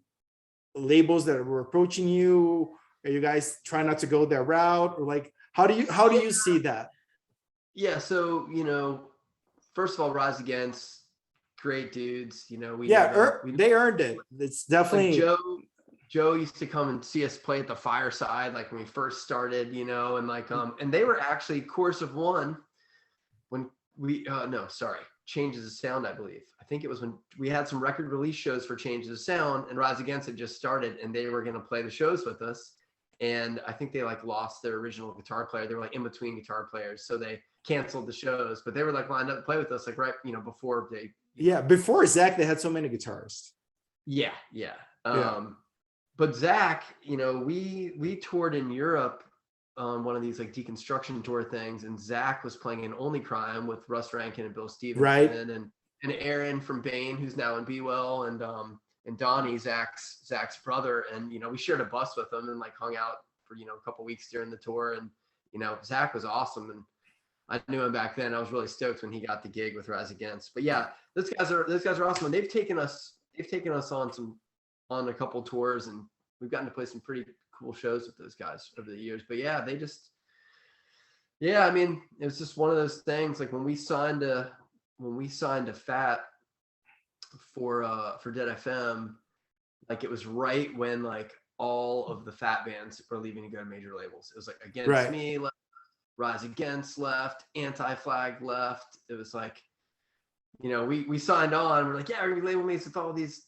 labels that were approaching you? Are you guys trying not to go that route, or like how do you see that? Yeah, so you know, first of all, Rise Against, great dudes. You know, we knew Yeah, them. they earned it. It's Like definitely Joe used to come and see us play at the Fireside, like when we first started, you know, and like and they were actually Chorus of One when we no, sorry, Changes of Sound, I believe. I think it was when we had some record release shows for Changes of Sound, and Rise Against had just started, and they were gonna play the shows with us. And I think they like lost their original guitar player. They were like in between guitar players, so they canceled the shows. But they were like lined up to play with us, like right, you know, before they. Yeah, before Zach, they had so many guitarists. Yeah. But Zach, you know, we toured in Europe on one of these like deconstruction tour things, and Zach was playing in Only Crime with Russ Rankin and Bill Stevenson, Right. and Aaron from Bane, who's now in Be Well, and Donnie, Zach's brother, and you know, we shared a bus with them and like hung out for you know a couple weeks during the tour, and you know, Zach was awesome, and I knew him back then. I was really stoked when he got the gig with Rise Against. But yeah, those guys are awesome. And they've taken us on a couple tours, and we've gotten to play some pretty cool shows with those guys over the years. But yeah, I mean, it was just one of those things. Like when we signed to Fat for Dead FM, like it was right when like all of the Fat bands were leaving to go to major labels. It was like Against Me left, Rise Against left, Anti-Flag left. It was like, we signed on. We're like, yeah, we're gonna be label mates with all these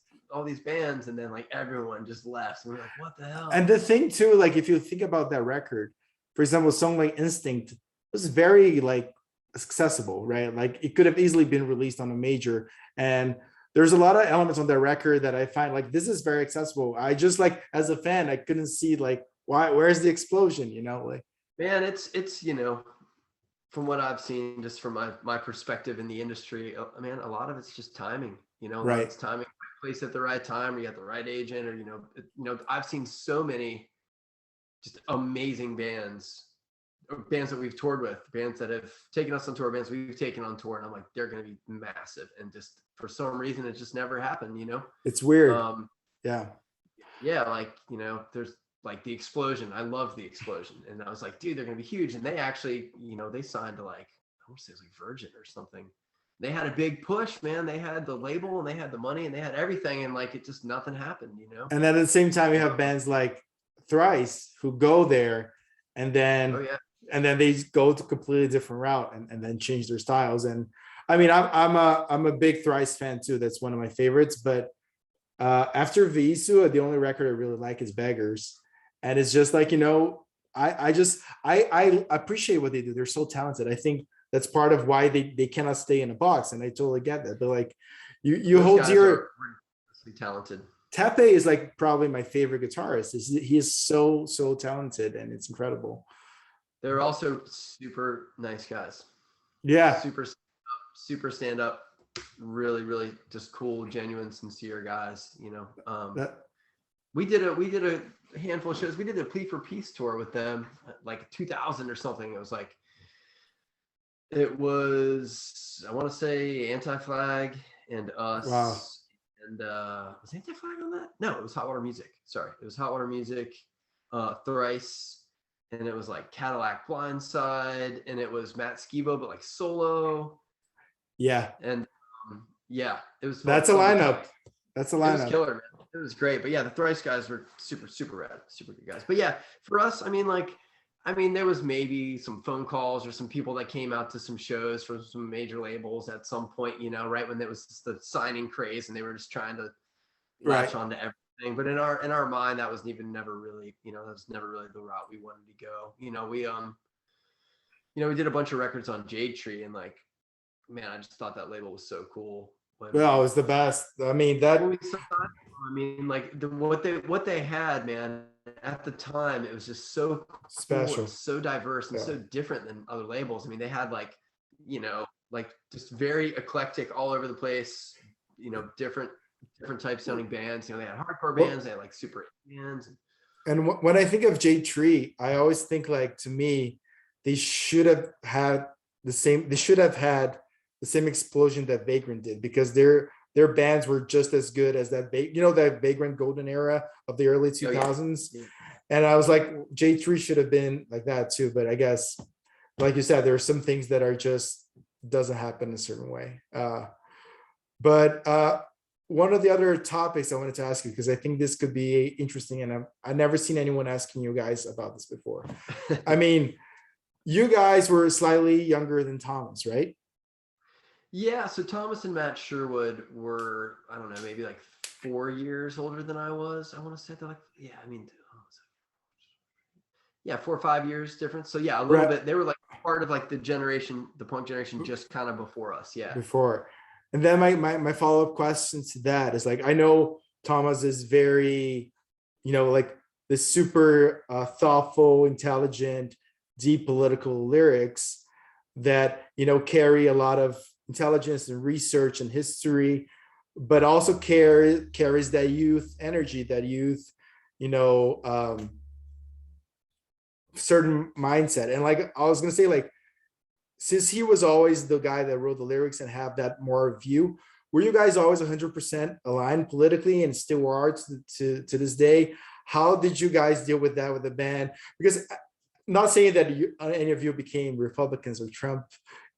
bands, and then like everyone just left. And we're like, what the hell? And the thing too, like if you think about that record, for example, a song like Instinct was very like accessible, right? Like it could have easily been released on a major, and there's a lot of elements on that record that I find like this is very accessible. I just like as a fan, I couldn't see like where's the explosion, like. Man, it's from what I've seen, just from my perspective in the industry, man, a lot of it's just timing. Right. It's timing, place at the right time, or you got the right agent, or I've seen so many just amazing bands that we've toured with, bands that have taken us on tour, bands we've taken on tour, and I'm like, they're going to be massive, and just for some reason it just never happened. It's weird. Yeah, like there's like the Explosion. I love the Explosion, and I was like, dude, they're going to be huge. And they actually, they signed to like, I want to say it was like Virgin or something. They had a big push, man. They had the label and they had the money and they had everything, and like it just nothing happened. And then at the same time, you have bands like Thrice who go there, and then they go to a completely different route and then change their styles. And I mean, I'm a big Thrice fan too. That's one of my favorites. But after Visu, the only record I really like is Beggars. And it's just like, I appreciate what they do. They're so talented. I think that's part of why they cannot stay in a box. And I totally get that. But like you hold dear talented. Tepe is like probably my favorite guitarist. He is so talented, and it's incredible. They're also super nice guys. Yeah. Super stand up, really, really just cool, genuine, sincere guys, we did a handful of shows. We did a Plea for Peace tour with them, like 2000 or something. It was, I want to say Anti-Flag and us. Wow. And was Anti-Flag on that? No, it was Hot Water Music. Sorry, it was Hot Water Music, Thrice, and it was like Cadillac Blindside, and it was Matt Skibo, but like solo. Yeah. And it was. That's a lineup. It was killer, man. It was great. But yeah, the Thrice guys were super rad, super good guys. But yeah, for us, I mean, there was maybe some phone calls or some people that came out to some shows from some major labels at some point, right when there was just the signing craze and they were just trying to latch onto everything. But in our mind, that was never really, that was never really the route we wanted to go. We did a bunch of records on Jade Tree, and like, man, I just thought that label was so cool. Well, it was the best. I mean, what they had, man, at the time, it was just so cool, special, so diverse, and so different than other labels. I mean, they had like just very eclectic, all over the place, different type sounding bands. They had hardcore bands, they had like super bands. And when I think of Jade Tree, I always think like, to me, they should have had the same explosion that Vagrant did, because their bands were just as good as that that Vagrant golden era of the early 2000s. Yeah. And I was like, J3 should have been like that too. But I guess, like you said, there are some things that are just doesn't happen a certain way. But one of the other topics I wanted to ask you, because I think this could be interesting, and I've never seen anyone asking you guys about this before. I mean, you guys were slightly younger than Thomas, right? Yeah, so Thomas and Matt Sherwood were, I don't know, maybe like 4 years older than I was. I want to say they're like, 4 or 5 years difference. So yeah, a little bit. They were like part of like the punk generation, just kind of before us. Yeah. Before. And then my follow-up question to that is like, I know Thomas is very, like the super thoughtful, intelligent, deep political lyrics that, carry a lot of intelligence and research and history, but also carries that youth energy, that youth, certain mindset. And like I was gonna say, like, since he was always the guy that wrote the lyrics and have that more view, were you guys always 100% aligned politically and still are to this day? How did you guys deal with that with the band? Because not saying that any of you became Republicans or Trump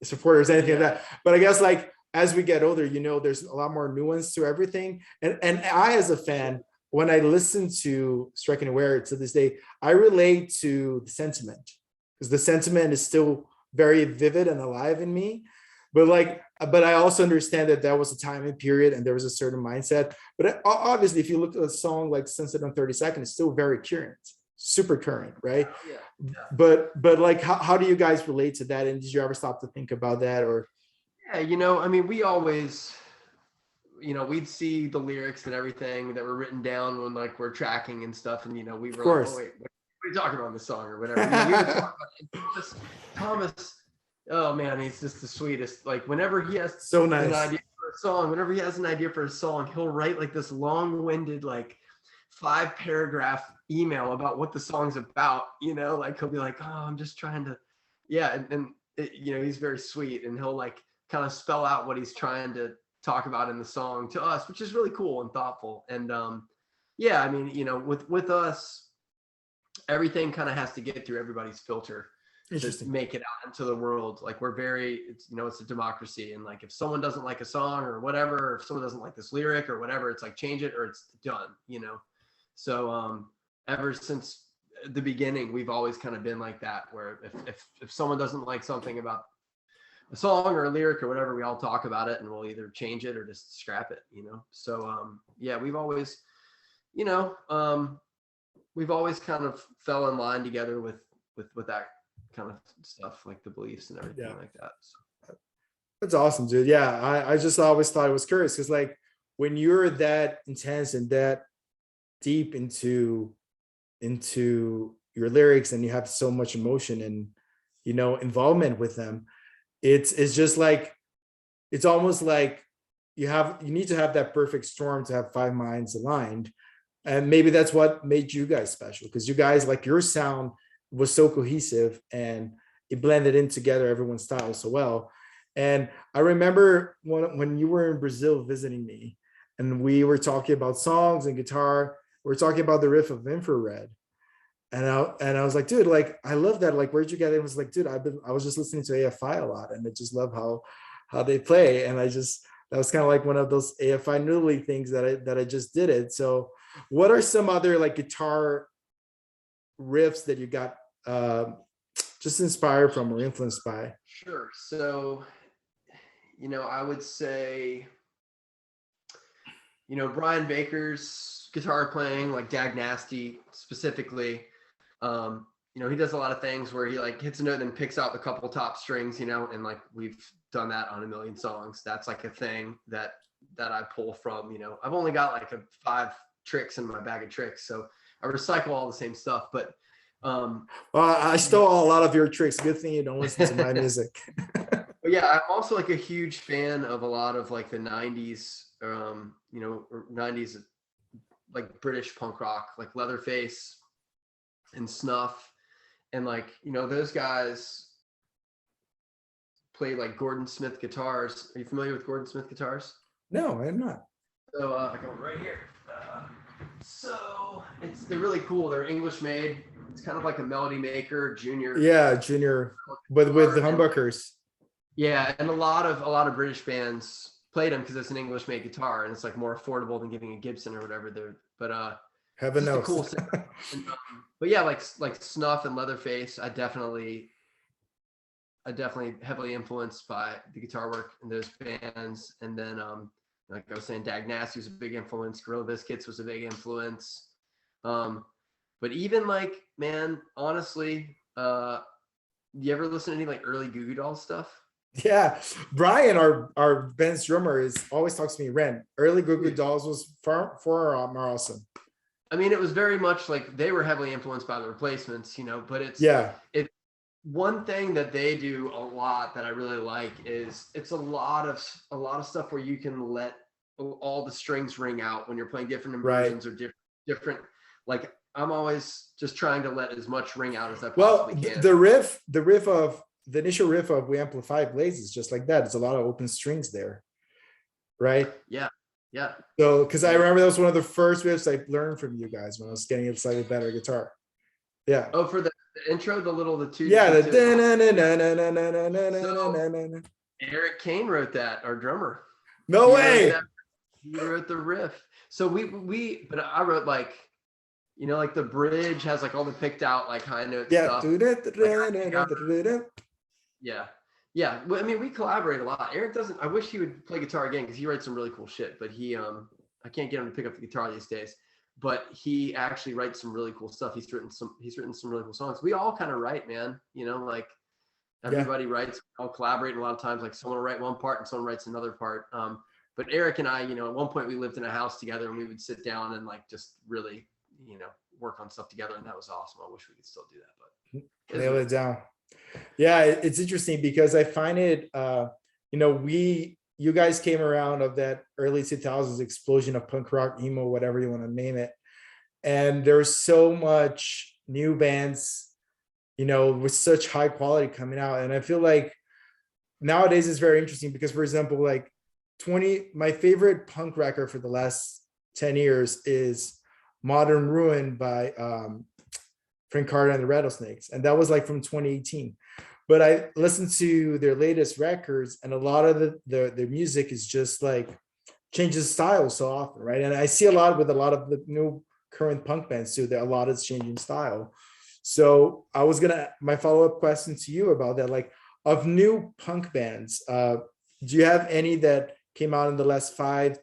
supporters, anything like that, but I guess like as we get older, there's a lot more nuance to everything. And I, as a fan, when I listen to Striking Aware to this day, I relate to the sentiment, because the sentiment is still very vivid and alive in me. But I also understand that that was a time and period and there was a certain mindset. But obviously, if you look at a song like Sunset on 32nd, it's still very current, super current, right? Yeah. But like, how do you guys relate to that? And did you ever stop to think about that? Or Yeah, I mean, we always, we'd see the lyrics and everything that were written down when like we're tracking and stuff, and we were like, oh wait, what are you talking about in this song or whatever? We would talk about it. Thomas, oh man, he's just the sweetest. Like whenever he has so nice. an idea for a song, he'll write like this long-winded, like 5-paragraph email about what the song's about. Like he'll be like, oh, I'm just trying to, yeah, and he's very sweet, and he'll like kind of spell out what he's trying to talk about in the song to us, which is really cool and thoughtful. And yeah, I mean, with us, everything kind of has to get through everybody's filter to make it out into the world. Like we're it's a democracy, and like if someone doesn't like a song or whatever, or if someone doesn't like this lyric or whatever, it's like change it or it's done. So ever since the beginning, we've always kind of been like that, where if someone doesn't like something about a song or a lyric or whatever, we all talk about it and we'll either change it or just scrap it. So yeah, we've always kind of fell in line together with that kind of stuff, like the beliefs and everything like that. So that's awesome, dude. Yeah, I just always thought it was curious, because like when you're that intense and that deep into your lyrics and you have so much emotion and involvement with them, it's just like, it's almost like you need to have that perfect storm to have five minds aligned. And maybe that's what made you guys special, because you guys, like, your sound was so cohesive and it blended in together everyone's style so well. And I remember when you were in Brazil visiting me and we were talking about songs and guitar, we were talking about the riff of Infrared. And I was like, dude, like, I love that. Like, where'd you get it? It was like, dude, I was just listening to AFI a lot, and I just love how they play. And that was kind of like one of those AFI noodly things that I just did it. So what are some other like guitar riffs that you got just inspired from or influenced by? Sure. So, I would say, Brian Baker's guitar playing, like Dag Nasty specifically. He does a lot of things where he like hits a note and then picks out the couple top strings, and like we've done that on a million songs. That's like a thing that I pull from. I've only got like 5 tricks in my bag of tricks, so I recycle all the same stuff. But well, I stole a lot of your tricks. Good thing you don't listen to my music. But yeah, I'm also like a huge fan of a lot of like the 90s, or 90s like British punk rock, like Leatherface and Snuff, and like those guys play like Gordon Smith guitars. Are you familiar with Gordon Smith guitars? No, I'm not. So I got one right here. So they're really cool. They're English made. It's kind of like a Melody Maker Junior. Yeah, Junior, but with the humbuckers. Yeah, and a lot of British bands played them because it's an English made guitar and it's like more affordable than getting a Gibson or whatever. But heaven knows. Cool but yeah, like Snuff and Leatherface, I definitely heavily influenced by the guitar work in those bands. And then like I was saying, Dag Nasty was a big influence. Gorilla Biscuits was a big influence. But even like, man, honestly, you ever listen to any like early Goo Goo Dolls stuff? Yeah, Brian, our band's drummer, always talks to me, Ren, early Goo Goo Dolls was far more awesome. I mean, it was very much like they were heavily influenced by the Replacements, but it's one thing that they do a lot that I really like is it's a lot of stuff where you can let all the strings ring out when you're playing different inversions or different. Like I'm always just trying to let as much ring out as I possibly can. The riff of the initial riff of We Amplify Blaze is just like that. It's a lot of open strings there, right? Yeah. Yeah. So, because I remember that was one of the first riffs I learned from you guys when I was getting a slightly better guitar. Yeah. Oh, for the intro, the two. Yeah. Eric Kane wrote that, our drummer. No way. He wrote the riff. So but I wrote like, like the bridge has like all the picked out like high note stuff. Yeah. Yeah. Well, I mean, we collaborate a lot. Eric doesn't, I wish he would play guitar again because he writes some really cool shit, but I can't get him to pick up the guitar these days. But he actually writes some really cool stuff. He's written some really cool songs. We all kind of write, man. Like everybody writes, we all collaborate. And a lot of times, like someone will write one part and someone writes another part. But Eric and I, at one point we lived in a house together and we would sit down and like just really, work on stuff together. And that was awesome. I wish we could still do that, but nail it down. Yeah, it's interesting because I find it, you guys came around of that early 2000s explosion of punk rock, emo, whatever you want to name it. And there's so much new bands, with such high quality coming out. And I feel like nowadays it's very interesting because, for example, like my favorite punk record for the last 10 years is Modern Ruin by Frank Carter and the Rattlesnakes. And that was like from 2018. But I listened to their latest records and a lot of their music is just like changes style so often, right? And I see a lot with a lot of the new current punk bands too, that a lot is changing style. So I was my follow-up question to you about that, like of new punk bands, do you have any that came out in the last 5,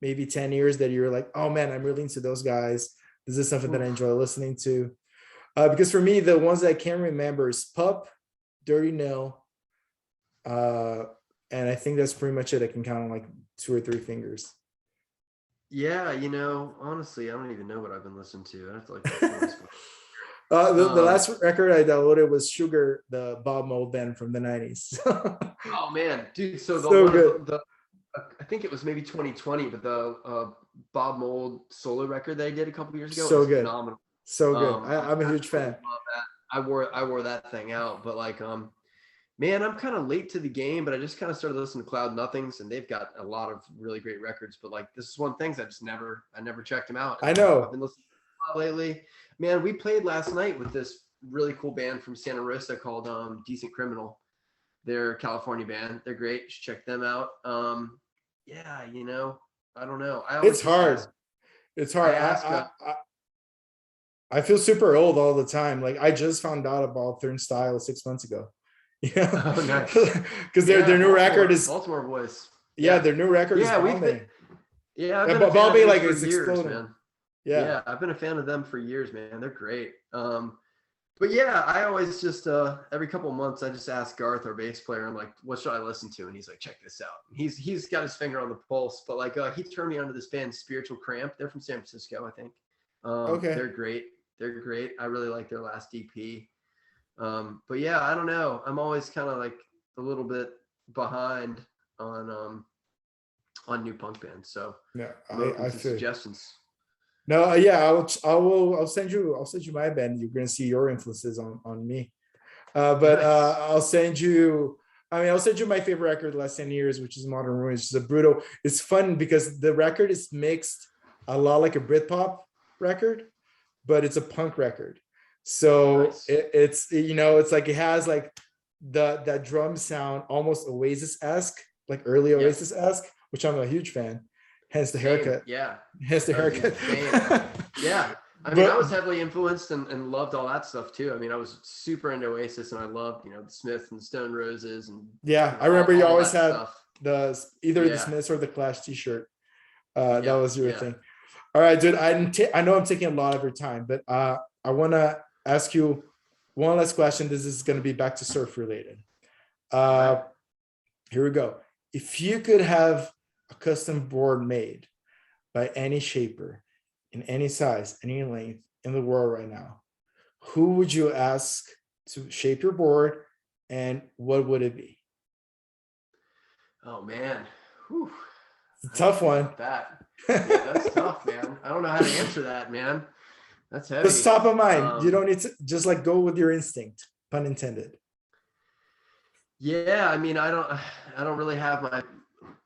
maybe 10 years that you're like, oh man, I'm really into those guys. This is something that I enjoy listening to. Because for me, the ones that I can remember is Pup, Dirty Nil, and I think that's pretty much it. I can count on like 2 or 3 fingers. Yeah, honestly, I don't even know what I've been listening to. I have to like the last record I downloaded was Sugar, the Bob Mould band from the 90s. Oh man, dude! So good. I think it was maybe 2020, but the Bob Mould solo record they did a couple years ago so was good. Phenomenal. So good. I'm a huge fan. Love that. I wore that thing out, but like man, I'm kind of late to the game, but I just kind of started listening to Cloud Nothings, and they've got a lot of really great records. But like, this is one of the things I never checked them out. I know. I've been listening to a lot lately. Man, we played last night with this really cool band from Santa Rosa called Decent Criminal. They're a California band. They're great. You should check them out. Yeah, I don't know. It's hard. It's hard. I feel super old all the time. Like I just found out about Turnstile 6 months ago. Oh, nice. Because their new record is Baltimore Boys. Yeah, their new record is bombing. I've bombing like it's exploding. Man. Yeah, I've been a fan of them for years, man. They're great. But yeah, I always just every couple of months I just ask Garth, our bass player, I'm like, what should I listen to? And he's like, check this out. He's got his finger on the pulse. But like he turned me onto this band, Spiritual Cramp. They're from San Francisco, I think. Okay. They're great. I really like their last EP. But yeah, I don't know. I'm always kind of like a little bit behind on new punk bands. So yeah, I feel suggestions. No, yeah, I'll send you my band. You're gonna see your influences on me. But Nice. I'll send you my favorite record the last 10 years, which is Modern Ruins. It's a brutal. It's fun because the record is mixed a lot like a Britpop record, but it's a punk record. So nice. It's like it has like that drum sound almost Oasis-esque, like early Oasis-esque, which I'm a huge fan. Hence the haircut. Yeah. Hence the haircut. Yeah. I mean, I was heavily influenced and loved all that stuff too. I mean, I was super into Oasis and I loved, the Smiths and Stone Roses and I remember you always had stuff. either the Smiths or the Clash t-shirt. That was your thing. All right, dude. I know I'm taking a lot of your time, but I want to ask you one last question. This is going to be back to surf related. Here we go. If you could have a custom board made by any shaper in any size, any length in the world right now, who would you ask to shape your board and what would it be? Oh man. Whew. It's a tough one. That's tough, man. I don't know how to answer that, man. That's heavy. It's top of mind. You don't need to just like go with your instinct, pun intended. Yeah, I mean, I don't really have my,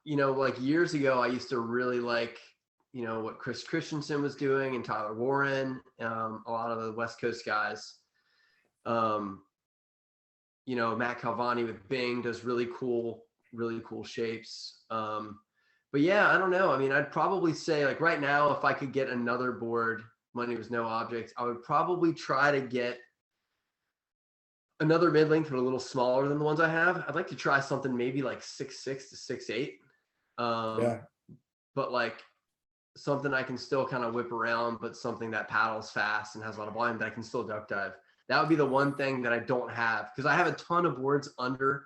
like years ago, I used to really like, what Chris Christensen was doing and Tyler Warren, a lot of the West Coast guys. Um, Matt Calvani with Bing does really cool shapes. But yeah, I don't know. I mean, I'd probably say like right now, if I could get another board, money was no object, I would probably try to get another mid length, but a little smaller than the ones I have. I'd like to try something maybe like 6'6" to 6'8". Yeah. But like something I can still kind of whip around, but something that paddles fast and has a lot of volume that I can still duck dive. That would be the one thing that I don't have, because I have a ton of boards under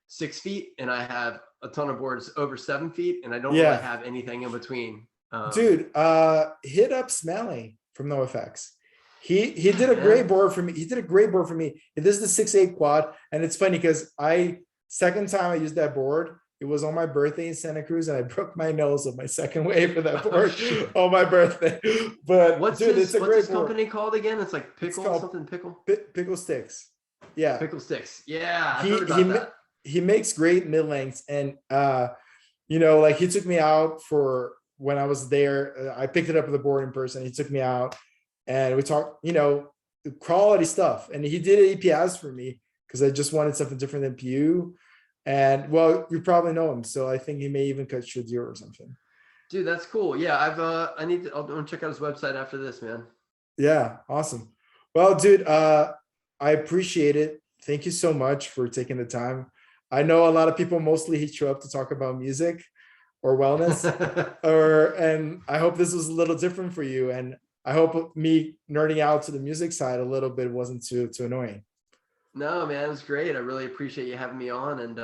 6 feet and I have a ton of boards over 7 feet, and I don't really Yeah. have anything in between. Dude, hit up Smelly from NoFX. He did a man. great board for me. He did a great board for me. This is the 6'8" quad, and it's funny because second time I used that board, it was on my birthday in Santa Cruz, and I broke my nose on my second wave for that board on my birthday. But what's dude, his, it's a what's great his board. company called again? It's like Pickle, called something Pickle? Pickle Sticks. Yeah. Pickle Sticks. Yeah, I He heard about he that. he makes great mid lengths, and like he took me out for when I was there. I picked it up with the board in person. He took me out, and we talked, quality stuff. And he did APS for me because I just wanted something different than PU. And well, you probably know him, so I think he may even cut you a deal or something. Dude, that's cool. Yeah, I'll go and check out his website after this, man. Yeah, awesome. Well, dude, I appreciate it. Thank you so much for taking the time. I know a lot of people mostly hit you up to talk about music or wellness, and I hope this was a little different for you. And I hope me nerding out to the music side a little bit wasn't too annoying. No, man, it was great. I really appreciate you having me on, and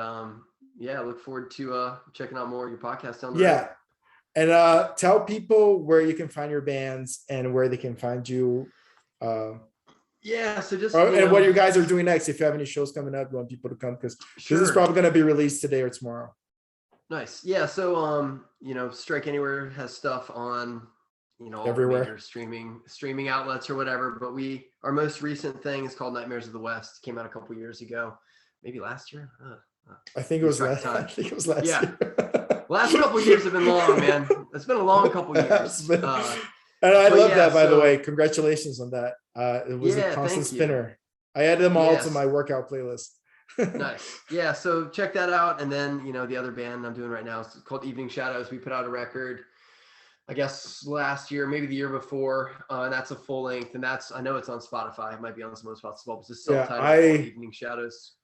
yeah, I look forward to checking out more of your podcast down the road. Yeah. And tell people where you can find your bands and where they can find you. Yeah, so just and what you guys are doing next. If you have any shows coming up, you want people to come, because this is probably going to be released today or tomorrow. Nice. Yeah. So Strike Anywhere has stuff on all everywhere, major streaming outlets or whatever. But our most recent thing is called Nightmares of the West. Came out a couple years ago, maybe last year. I think it was last. I think it was last year. Last couple of years have been long, man. It's been a long couple of years. And I love that, by the way. Congratulations on that. It was a constant spinner. I added them all to my workout playlist. Nice. Yeah, so check that out. And then, the other band I'm doing right now is called Evening Shadows. We put out a record, I guess, last year, maybe the year before. And that's a full length. And I know it's on Spotify. It might be on some other spots as well. But it's self-titled Evening Shadows.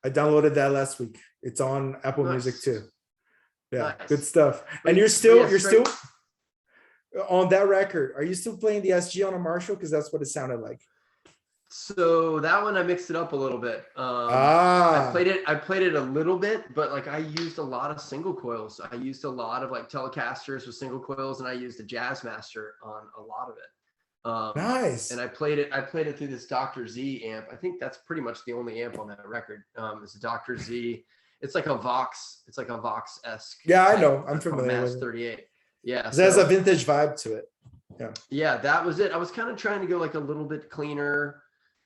I downloaded that last week. It's on Apple Music too. Yeah, good stuff. And you're still on that record. Are you still playing the SG on a Marshall? Because that's what it sounded like. So that one, I mixed it up a little bit. I played it a little bit, but like I used a lot of single coils. I used a lot of like Telecasters with single coils, and I used a Jazzmaster on a lot of it. Nice. And I played it through this Dr. Z amp. I think that's pretty much the only amp on that record. It's a Dr. Z. It's like a Vox. It's like a Vox-esque. Yeah, I know. I'm familiar with it. 38. Yeah. So there's a vintage vibe to it. Yeah. Yeah, that was it. I was kind of trying to go like a little bit cleaner,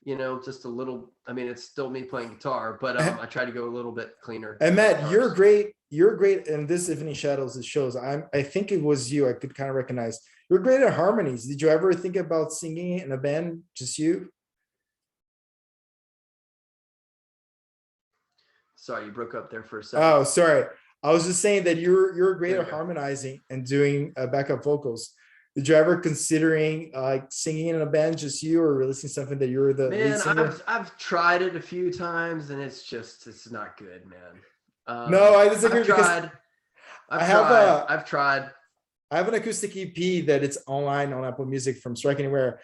just a little. I mean, it's still me playing guitar, but I tried to go a little bit cleaner. And Matt, you're great. You're great. And this Evening Shadows, it shows. I think it was you. I could kind of recognize. You're great at harmonies. Did you ever think about singing in a band, just you? Sorry, you broke up there for a second. Oh, sorry. I was just saying that you're great at harmonizing and doing backup vocals. Did you ever considering singing in a band, just you, or releasing something that you're the lead singer? I've tried it a few times, and it's not good, man. No, I disagree. I've tried. I have an acoustic EP that it's online on Apple Music from Strike Anywhere,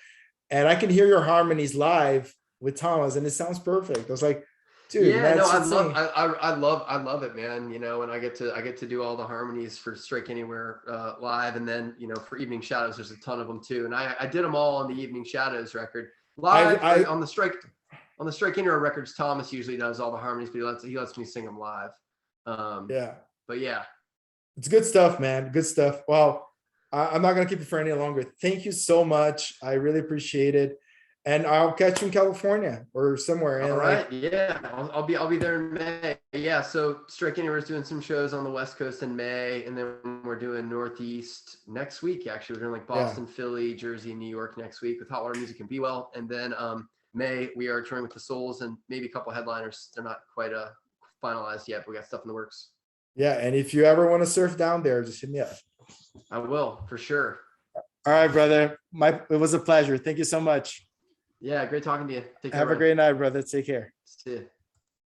and I can hear your harmonies live with Thomas, and it sounds perfect. I was like, dude, yeah, no, I love it, man. And I get to do all the harmonies for Strike Anywhere live, and then for Evening Shadows, there's a ton of them too. And I did them all on the Evening Shadows record live. On the Strike Anywhere records, Thomas usually does all the harmonies, but he lets me sing them live. Yeah, but yeah. It's good stuff, man. Good stuff. Well, I'm not going to keep it for any longer. Thank you so much. I really appreciate it. And I'll catch you in California or somewhere. And All like, right, yeah, I'll be there in May. Yeah, so Strike Anywhere's doing some shows on the West Coast in May, and then we're doing Northeast next week. Actually, we're doing like yeah, Boston, Philly, Jersey, and New York next week with Hot Water Music and Be Well, and then May we are touring with the Souls and maybe a couple headliners. They're not quite finalized yet, but we got stuff in the works. yeah. And if you ever want to surf down there, just hit me up. I will for sure. All right, brother. It was a pleasure. Thank you so much. Yeah, great talking to you. Take care. Have a Ryan. great night, brother. Take care. See you.